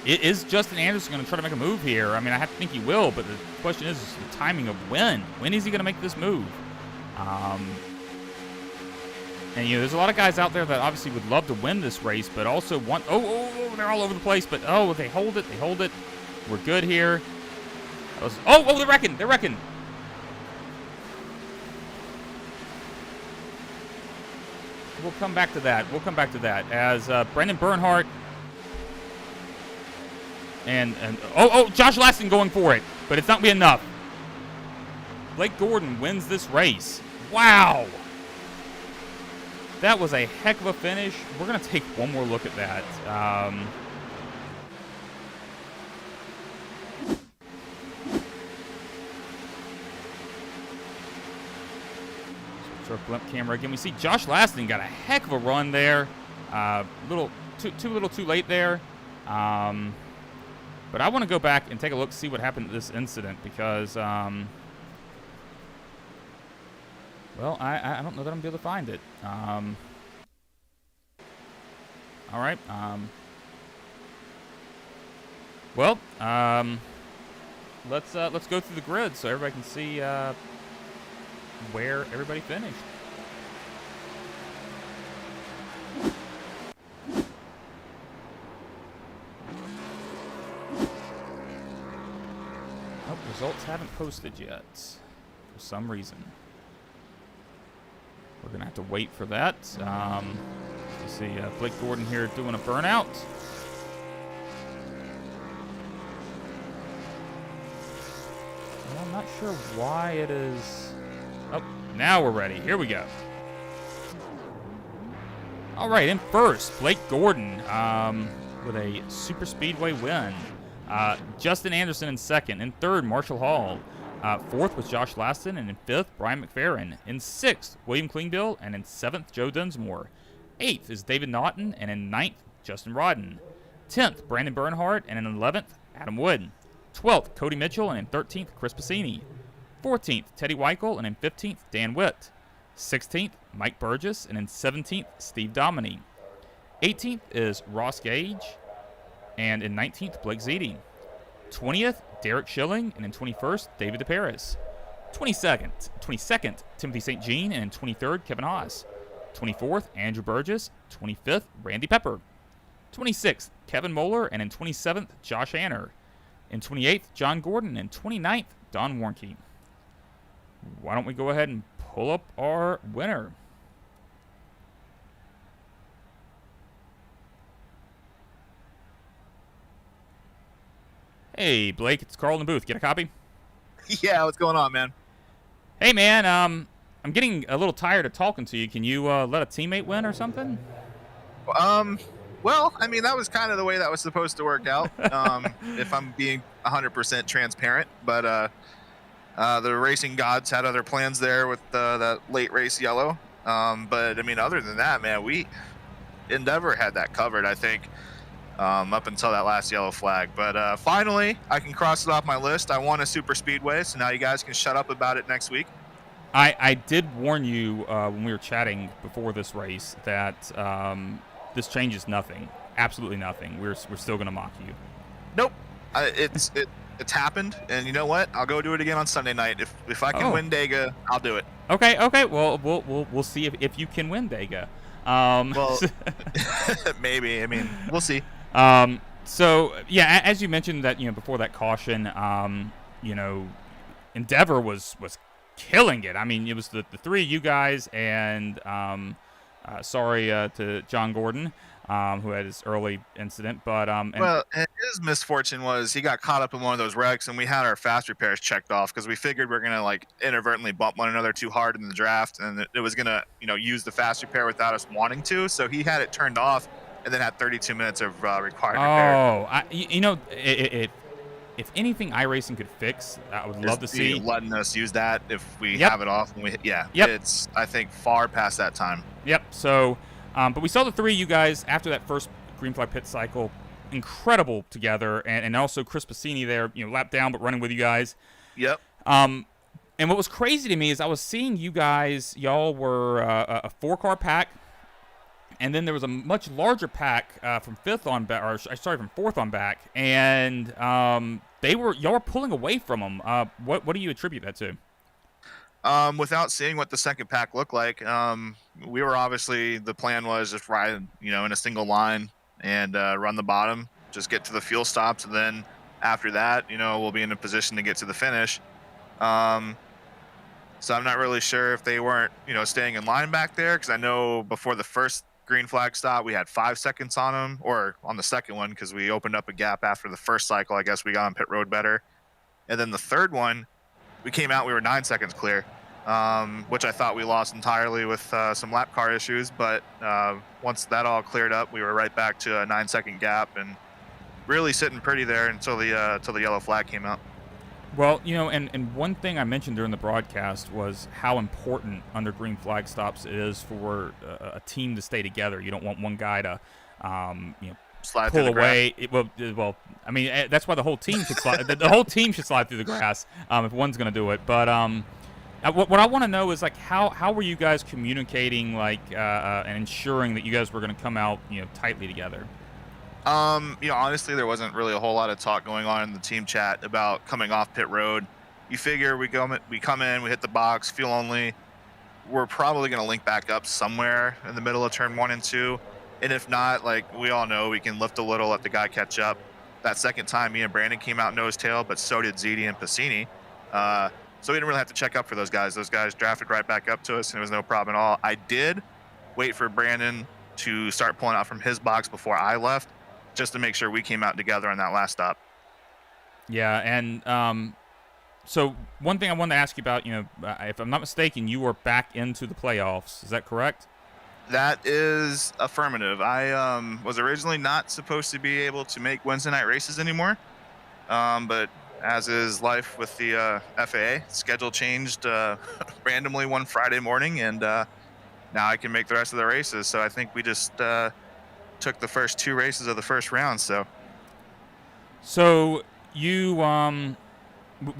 Speaker 2: is Justin Anderson going to try to make a move here? I mean, I have to think he will, but the question is the timing of when. When is he going to make this move? And, there's a lot of guys out there that obviously would love to win this race, but also want, they're all over the place, but, they hold it. We're good here. They're wrecking. We'll come back to that. As Brendan Bernhardt and Josh Laston going for it, but it's not going to be enough. Blake Gordon wins this race. Wow. That was a heck of a finish. We're going to take one more look at that. Switch our blimp camera again. We see Josh Laston got a heck of a run there. Too late there. But I want to go back and take a look, see what happened at this incident, because, well, I don't know that I'm going to be able to find it. All right. Well, let's go through the grid so everybody can see where everybody finished. Oh, results haven't posted yet for some reason. We're going to have to wait for that. You see Blake Gordon here doing a burnout. Well, I'm not sure why it is. Oh, now we're ready. Here we go. All right, in first, Blake Gordon with a Superspeedway win. Justin Anderson in second. In third, Marshall Hall. Fourth was Josh Laston, and in fifth, Brian McFerrin. In sixth, William Klingbill, and in seventh, Joe Dunsmore. Eighth is David Naughton, and in ninth, Justin Rodden. 10th, Brandon Bernhardt, and in 11th, Adam Wood. 12th, Cody Mitchell, and in 13th, Chris Passini. 14th, Teddy Weichel, and in 15th, Dan Witt. 16th, Mike Burgess, and in 17th, Steve Dominy. 18th is Ross Gage, and in 19th, Blake Zeding. 20th, Derek Schilling, and in 21st, David DeParis. 22nd, Timothy St. Jean, and in 23rd, Kevin Haas. 24th, Andrew Burgess. 25th, Randy Pepper. 26th, Kevin Moeller, and in 27th, Josh Anner. In 28th, John Gordon, and 29th, Don Warnke. Why don't we go ahead and pull up our winner? Hey, Blake, it's Carl in the booth. Get a copy?
Speaker 5: Yeah, what's going on, man?
Speaker 2: Hey, man, I'm getting a little tired of talking to you. Can you let a teammate win or something?
Speaker 5: Well, I mean, that was kind of the way that was supposed to work out, if I'm being 100% transparent. But the racing gods had other plans there with that late race yellow. But, I mean, other than that, man, Endeavor had that covered, I think. Up until that last yellow flag. But finally, I can cross it off my list. I won a super speedway, so now you guys can shut up about it next week.
Speaker 2: I did warn you when we were chatting before this race that this changes nothing. Absolutely nothing. We're still going to mock you.
Speaker 5: Nope. It's happened, and you know what? I'll go do it again on Sunday night. If I can win Dega, I'll do it.
Speaker 2: Okay. Well, we'll see if you can win Dega.
Speaker 5: Well, maybe. I mean, we'll see.
Speaker 2: So yeah, as you mentioned that, before that caution, Endeavor was killing it. I mean, it was the three of you guys, and sorry to John Gordon, who had his early incident, but
Speaker 5: well, his misfortune was he got caught up in one of those wrecks, and we had our fast repairs checked off because we figured we are gonna inadvertently bump one another too hard in the draft, and it was gonna use the fast repair without us wanting to. So he had it turned off, and then had 32 minutes of required repair. If anything iRacing could fix, I would love to see letting us use that if we have it off. And it's I think far past that time.
Speaker 2: Yep. So, but we saw the three of you guys after that first green flag pit cycle, incredible together, and also Chris Passini there, lap down but running with you guys.
Speaker 5: Yep.
Speaker 2: And what was crazy to me is I was seeing you guys. Y'all were a 4-car pack. And then there was a much larger pack from fourth on back, and y'all were pulling away from them. What do you attribute that to?
Speaker 5: Without seeing what the second pack looked like, we were obviously, the plan was just ride, in a single line and run the bottom, just get to the fuel stops, and then after that, we'll be in a position to get to the finish. So I'm not really sure if they weren't, staying in line back there, because I know before the first green flag stop, we had 5 seconds on them, or on the second one, because we opened up a gap after the first cycle. I guess we got on pit road better. And then the third one, we came out, we were 9 seconds clear, which I thought we lost entirely with some lap car issues. But once that all cleared up, we were right back to a 9-second gap and really sitting pretty there until the yellow flag came out.
Speaker 2: Well, and one thing I mentioned during the broadcast was how important under green flag stops it is for a team to stay together. You don't want one guy to,
Speaker 5: Slide
Speaker 2: pull
Speaker 5: through the
Speaker 2: away. I mean, that's why the whole team should slide. The whole team should slide through the grass if one's going to do it. But what I want to know is, like, how were you guys communicating, and ensuring that you guys were going to come out, tightly together?
Speaker 5: Honestly, there wasn't really a whole lot of talk going on in the team chat about coming off pit road. You figure we come in, we hit the box, fuel only. We're probably going to link back up somewhere in the middle of turn 1 and 2. And if not, like we all know, we can lift a little, let the guy catch up. That second time, me and Brandon came out nose tail, but so did ZD and Passini. So we didn't really have to check up for those guys. Those guys drafted right back up to us, and it was no problem at all. I did wait for Brandon to start pulling out from his box before I left, just to make sure we came out together on that last stop.
Speaker 2: Yeah, and so one thing I wanted to ask you about, if I'm not mistaken, you were back into the playoffs. Is that correct?
Speaker 5: That is affirmative. I was originally not supposed to be able to make Wednesday night races anymore, but as is life with the FAA, schedule changed randomly one Friday morning, and now I can make the rest of the races. So I think we just took the first 2 races of the first round.
Speaker 2: So you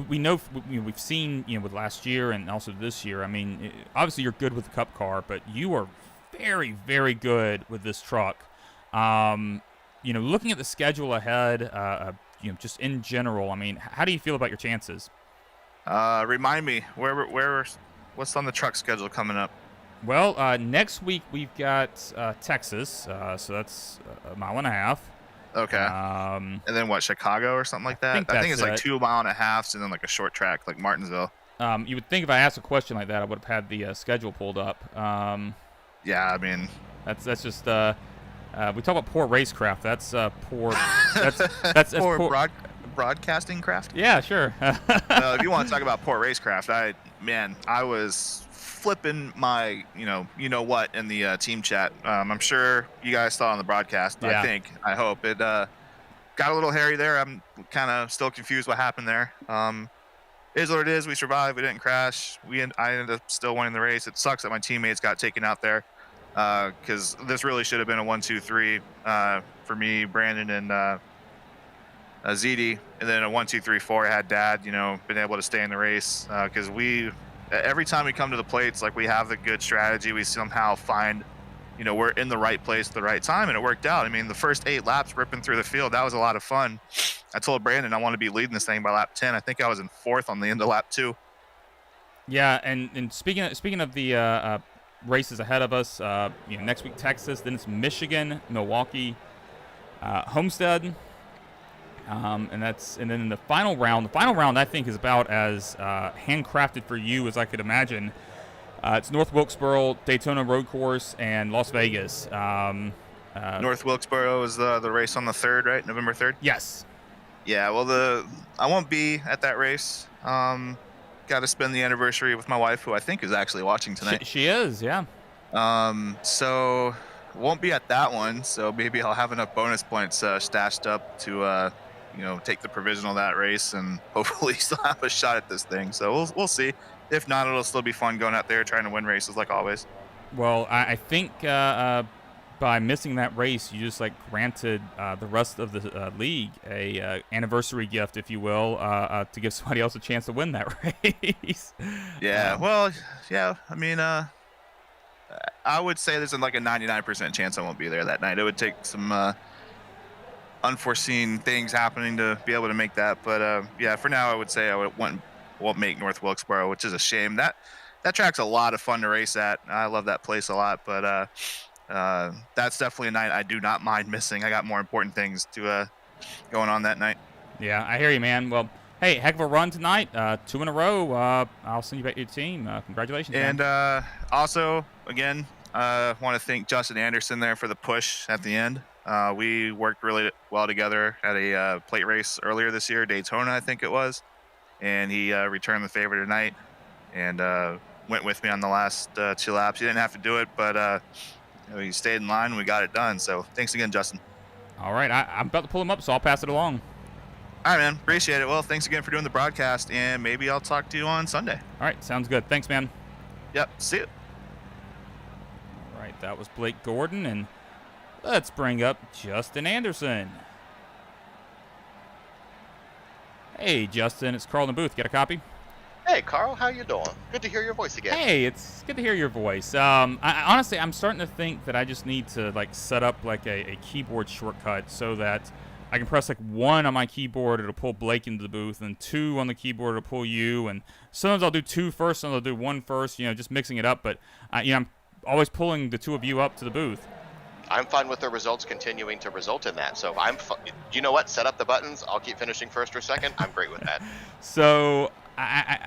Speaker 2: we know we've seen with last year and also this year. I mean, obviously you're good with the Cup car, but you are very, very good with this truck. Looking at the schedule ahead, just in general, I mean, how do you feel about your chances?
Speaker 5: Remind me, what's on the truck schedule coming up?
Speaker 2: Well, next week we've got Texas, so that's a mile and a half.
Speaker 5: Okay. And then what, Chicago or something like that? I think it's like 2 mile and a half, and then like a short track like Martinsville.
Speaker 2: You would think if I asked a question like that, I would have had the schedule pulled up.
Speaker 5: Yeah, I mean,
Speaker 2: that's just we talk about poor racecraft. That's poor. That's
Speaker 5: poor broadcasting craft.
Speaker 2: Yeah, sure.
Speaker 5: If you want to talk about poor racecraft, I was flipping my what in the team chat. I'm sure you guys saw on the broadcast.
Speaker 2: Yeah.
Speaker 5: I hope it got a little hairy there. I'm kind of still confused what happened there. Is what it is. We survived. We didn't crash. I ended up still winning the race. It sucks that my teammates got taken out there, because this really should have been a 1-2-3 for me, Brandon, and ZD, and then a 1-2-3-4. I had Dad, been able to stay in the race, because every time we come to the plates, like, we have the good strategy. We somehow find, we're in the right place at the right time, and it worked out. I mean, the first 8 laps ripping through the field, that was a lot of fun. I told Brandon I want to be leading this thing by lap 10. I think I was in 4th on the end of lap 2.
Speaker 2: Yeah, and speaking of the races ahead of us, next week Texas, then it's Michigan, Milwaukee, Homestead, and then in the final round I think is about as handcrafted for you as I could imagine. It's North Wilkesboro, Daytona Road Course, and Las Vegas.
Speaker 5: North Wilkesboro is the race on the 3rd, right? November 3rd?
Speaker 2: Yes. Yeah,
Speaker 5: well, I won't be at that race. Got to spend the anniversary with my wife, who I think is actually watching tonight.
Speaker 2: She is, yeah.
Speaker 5: So won't be at that one. So maybe I'll have enough bonus points stashed up to, take the provisional of that race and hopefully still have a shot at this thing. So we'll see. If not, it'll still be fun going out there trying to win races like always.
Speaker 2: Well, I think by missing that race, you just granted the rest of the league a anniversary gift, if you will, to give somebody else a chance to win that race.
Speaker 5: Yeah. Well, yeah. I mean, I would say there's a 99% chance I won't be there that night. It would take some unforeseen things happening to be able to make that. But yeah, for now, I would say I wouldn't won't make North Wilkesboro, which is a shame. That track's a lot of fun to race at. I love that place a lot, but that's definitely a night I do not mind missing. I got more important things to going on that night.
Speaker 2: Yeah, I hear you, man. Well, hey, heck of a run tonight. 2 in a row. I'll send you back to your team. Congratulations, man.
Speaker 5: And also, again, want to thank Justin Anderson there for the push at the end. We worked really well together at a plate race earlier this year, Daytona, I think it was. And he returned the favor tonight and went with me on the last 2 laps. He didn't have to do it, but he stayed in line and we got it done. So thanks again, Justin.
Speaker 2: All right, I'm about to pull him up, so I'll pass it along.
Speaker 5: All right, man. Appreciate it. Well, thanks again for doing the broadcast, and maybe I'll talk to you on Sunday.
Speaker 2: All right, sounds good. Thanks, man.
Speaker 5: Yep, see you.
Speaker 2: All right, that was Blake Gordon, and let's bring up Justin Anderson. Hey, Justin, it's Carl in the booth. Get a copy?
Speaker 6: Hey, Carl, how you doing? Good to hear your voice again.
Speaker 2: Hey, it's good to hear your voice. Honestly, I'm starting to think that I just need to set up a keyboard shortcut so that I can press 1 on my keyboard, it'll pull Blake into the booth, and 2 on the keyboard, it'll pull you. And sometimes I'll do 2 first, sometimes I'll do 1 first, just mixing it up. But I'm always pulling the 2 of you up to the booth.
Speaker 6: I'm fine with the results continuing to result in that. So you know what? Set up the buttons. I'll keep finishing first or second. I'm great with that.
Speaker 2: So I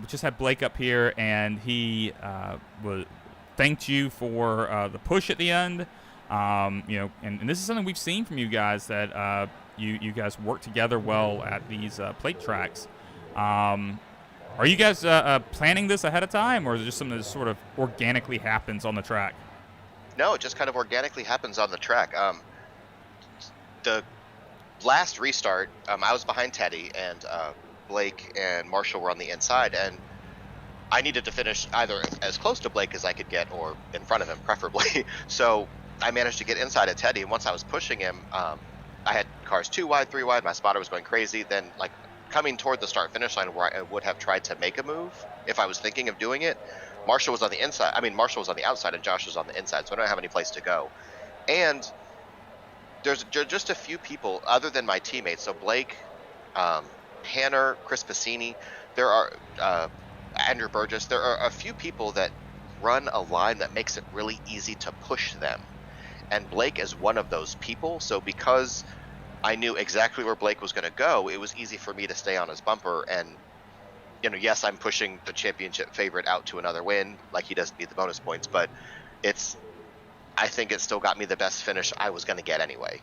Speaker 2: just had Blake up here, and he thanked you for the push at the end. And this is something we've seen from you guys, that you guys work together well at these plate tracks. Are you guys planning this ahead of time, or is it just something that sort of organically happens on the track?
Speaker 6: No, it just kind of organically happens on the track. The last restart, I was behind Teddy, and Blake and Marshall were on the inside, and I needed to finish either as close to Blake as I could get, or in front of him, preferably. So I managed to get inside of Teddy, and once I was pushing him, I had cars 2 wide, 3 wide. My spotter was going crazy. Then, coming toward the start-finish line, where I would have tried to make a move if I was thinking of doing it, Marshall was on the inside. Marshall was on the outside, and Josh was on the inside, so I don't have any place to go. And there's just a few people other than my teammates. So Blake, Hanner, Chris Passini, there are Andrew Burgess. There are a few people that run a line that makes it really easy to push them. And Blake is one of those people. So because I knew exactly where Blake was going to go, it was easy for me to stay on his bumper. And, yes, I'm pushing the championship favorite out to another win. He doesn't need the bonus points, but I think it still got me the best finish I was going to get anyway.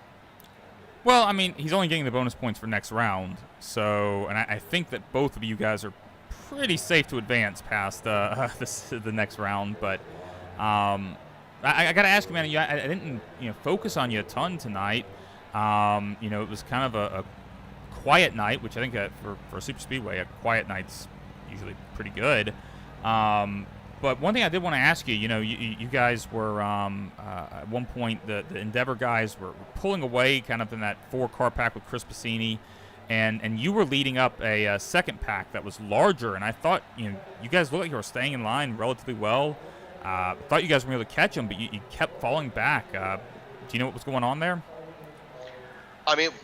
Speaker 2: Well, he's only getting the bonus points for next round. So, and I think that both of you guys are pretty safe to advance past the next round. But I got to ask you, man, I didn't focus on you a ton tonight. It was kind of a quiet night, which I think for Superspeedway, a quiet night's usually pretty good. But one thing I did want to ask you, you guys were at one point, the Endeavor guys were pulling away kind of in that 4-car pack with Chris Passini, and you were leading up a second pack that was larger, and I thought you guys looked like you were staying in line relatively well. Thought you guys were able to catch them, but you kept falling back. Do you know what was going on there?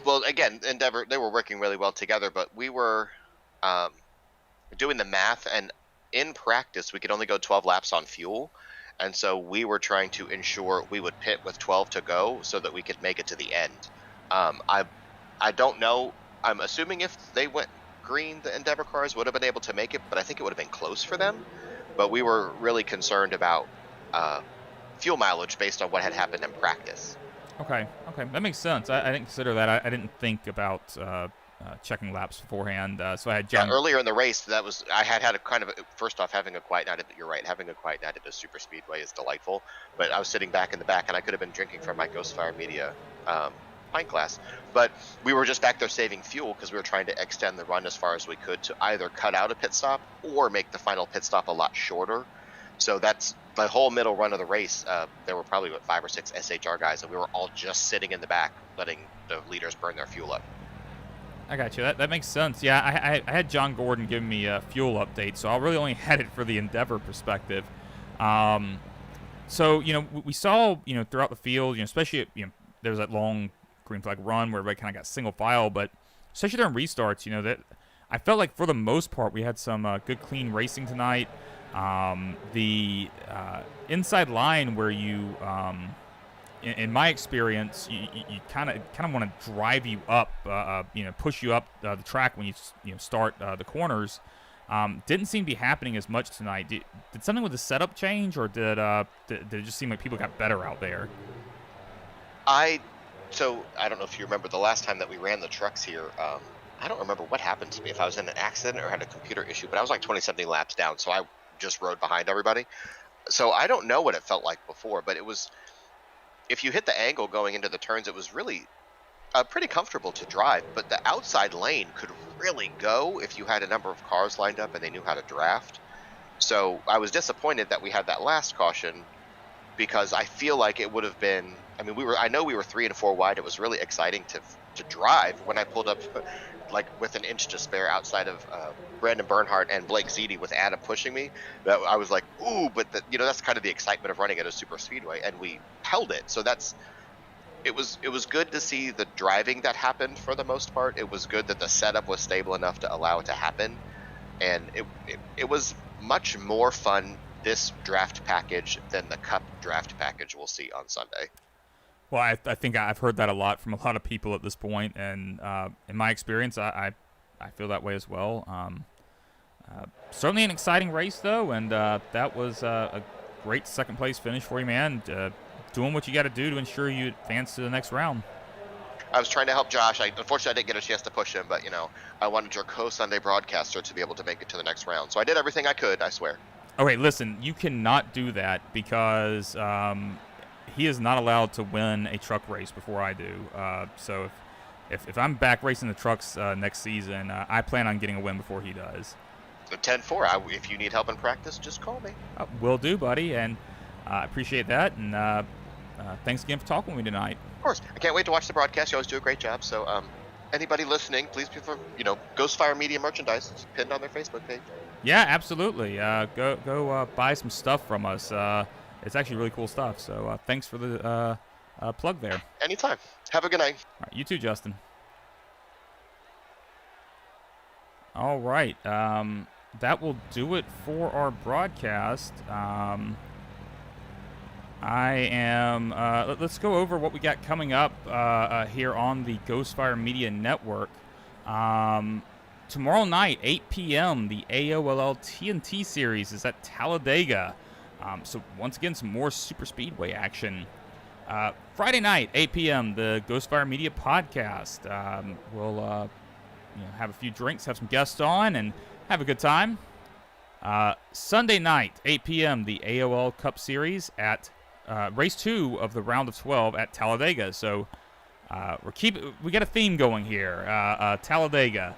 Speaker 6: Well, again, Endeavor, they were working really well together, but we were doing the math, and in practice, we could only go 12 laps on fuel. And so we were trying to ensure we would pit with 12 to go so that we could make it to the end. I don't know. I'm assuming if they went green, the Endeavor cars would have been able to make it, but I think it would have been close for them. But we were really concerned about fuel mileage based on what had happened in practice. Okay,
Speaker 2: that makes sense. I didn't consider that. I didn't think about checking laps beforehand. So I had John.
Speaker 6: Yeah, earlier in the race, I had a kind of first off, having a quiet night. You're right, having a quiet night at the Superspeedway is delightful. But I was sitting back in the back, and I could have been drinking from my Ghostfire Media pint glass. But we were just back there saving fuel because we were trying to extend the run as far as we could to either cut out a pit stop or make the final pit stop a lot shorter. So that's the whole middle run of the race. There were probably 5 or 6 SHR guys, and we were all just sitting in the back, letting the leaders burn their fuel up.
Speaker 2: I got you. That makes sense. Yeah, I had John Gordon give me a fuel update, so I really only had it for the Endeavor perspective. So we saw throughout the field, especially there was that long green flag run where everybody kind of got single file, but especially during restarts, that I felt like for the most part we had some good, clean racing tonight. The inside line where you, in my experience, you kind of want to drive you up, push you up the track when you start the corners. Didn't seem to be happening as much tonight. Did something with the setup change, or did it just seem like people got better out there?
Speaker 6: So I don't know if you remember the last time that we ran the trucks here. I don't remember what happened to me, if I was in an accident or had a computer issue, but I was like 20-something laps down, so I just rode behind everybody. So I don't know what it felt like before, but it was, if you hit the angle going into the turns, it was really pretty comfortable to drive, but the outside lane could really go if you had a number of cars lined up and they knew how to draft. So I was disappointed that we had that last caution, because I feel like it would have been, I know we were 3 and 4 wide. It was really exciting to drive when I pulled up like with an inch to spare outside of Brandon Bernhardt and Blake Ziti with Adam pushing me. That I was like, ooh, but that's kind of the excitement of running at a super speedway, and we held it. So it was good to see the driving that happened for the most part. It was good that the setup was stable enough to allow it to happen, and it was much more fun, this draft package, than the Cup draft package we'll see on Sunday.
Speaker 2: Well, I think I've heard that a lot from a lot of people at this point, and in my experience, I feel that way as well. Certainly an exciting race, though, and that was a great second-place finish for you, man. Doing what you got to do to ensure you advance to the next round.
Speaker 6: I was trying to help Josh. Unfortunately, I didn't get a chance to push him, but, I wanted your co-Sunday broadcaster to be able to make it to the next round. So I did everything I could, I swear.
Speaker 2: Okay, listen, you cannot do that because he is not allowed to win a truck race before I do. So if I'm back racing the trucks next season, I plan on getting a win before he does.
Speaker 6: 10-4. If you need help in practice, just call me.
Speaker 2: Will do, buddy, and I appreciate that. And thanks again for talking with me tonight.
Speaker 6: Of course. I can't wait to watch the broadcast. You always do a great job. So anybody listening, please prefer, Ghostfire Media merchandise. It's pinned on their Facebook page.
Speaker 2: Yeah, absolutely. Go buy some stuff from us. It's actually really cool stuff. So thanks for the plug there.
Speaker 6: Anytime. Have a good night.
Speaker 2: All right, you too, Justin. All right. That will do it for our broadcast. Let's go over what we got coming up here on the Ghostfire Media Network. Tomorrow night, 8 p.m., the AOLL TNT Series is at Talladega. So once again, some more Superspeedway action. Friday night, 8 p.m., the Ghostfire Media Podcast. We'll have a few drinks, have some guests on, and have a good time. Sunday night, 8 p.m., the AOL Cup Series at Race 2 of the Round of 12 at Talladega. So we got a theme going here. Talladega.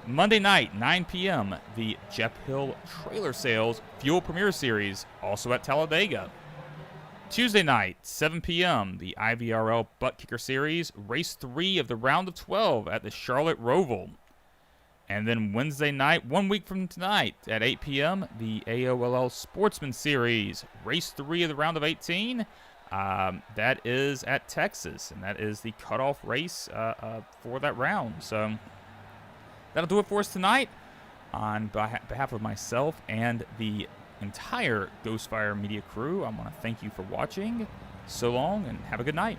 Speaker 2: Monday night, 9 p.m., the Jeff Hill Trailer Sales Fuel Premier Series, also at Talladega. Tuesday night, 7 p.m., the IVRL Butt Kicker Series, Race 3 of the Round of 12 at the Charlotte Roval. And then Wednesday night, 1 week from tonight, at 8 p.m., the AOLL Sportsman Series, Race 3 of the Round of 18. That is at Texas, and that is the cutoff race for that round. So that'll do it for us tonight. On behalf of myself and the entire Ghostfire Media crew, I want to thank you for watching. So long, and have a good night.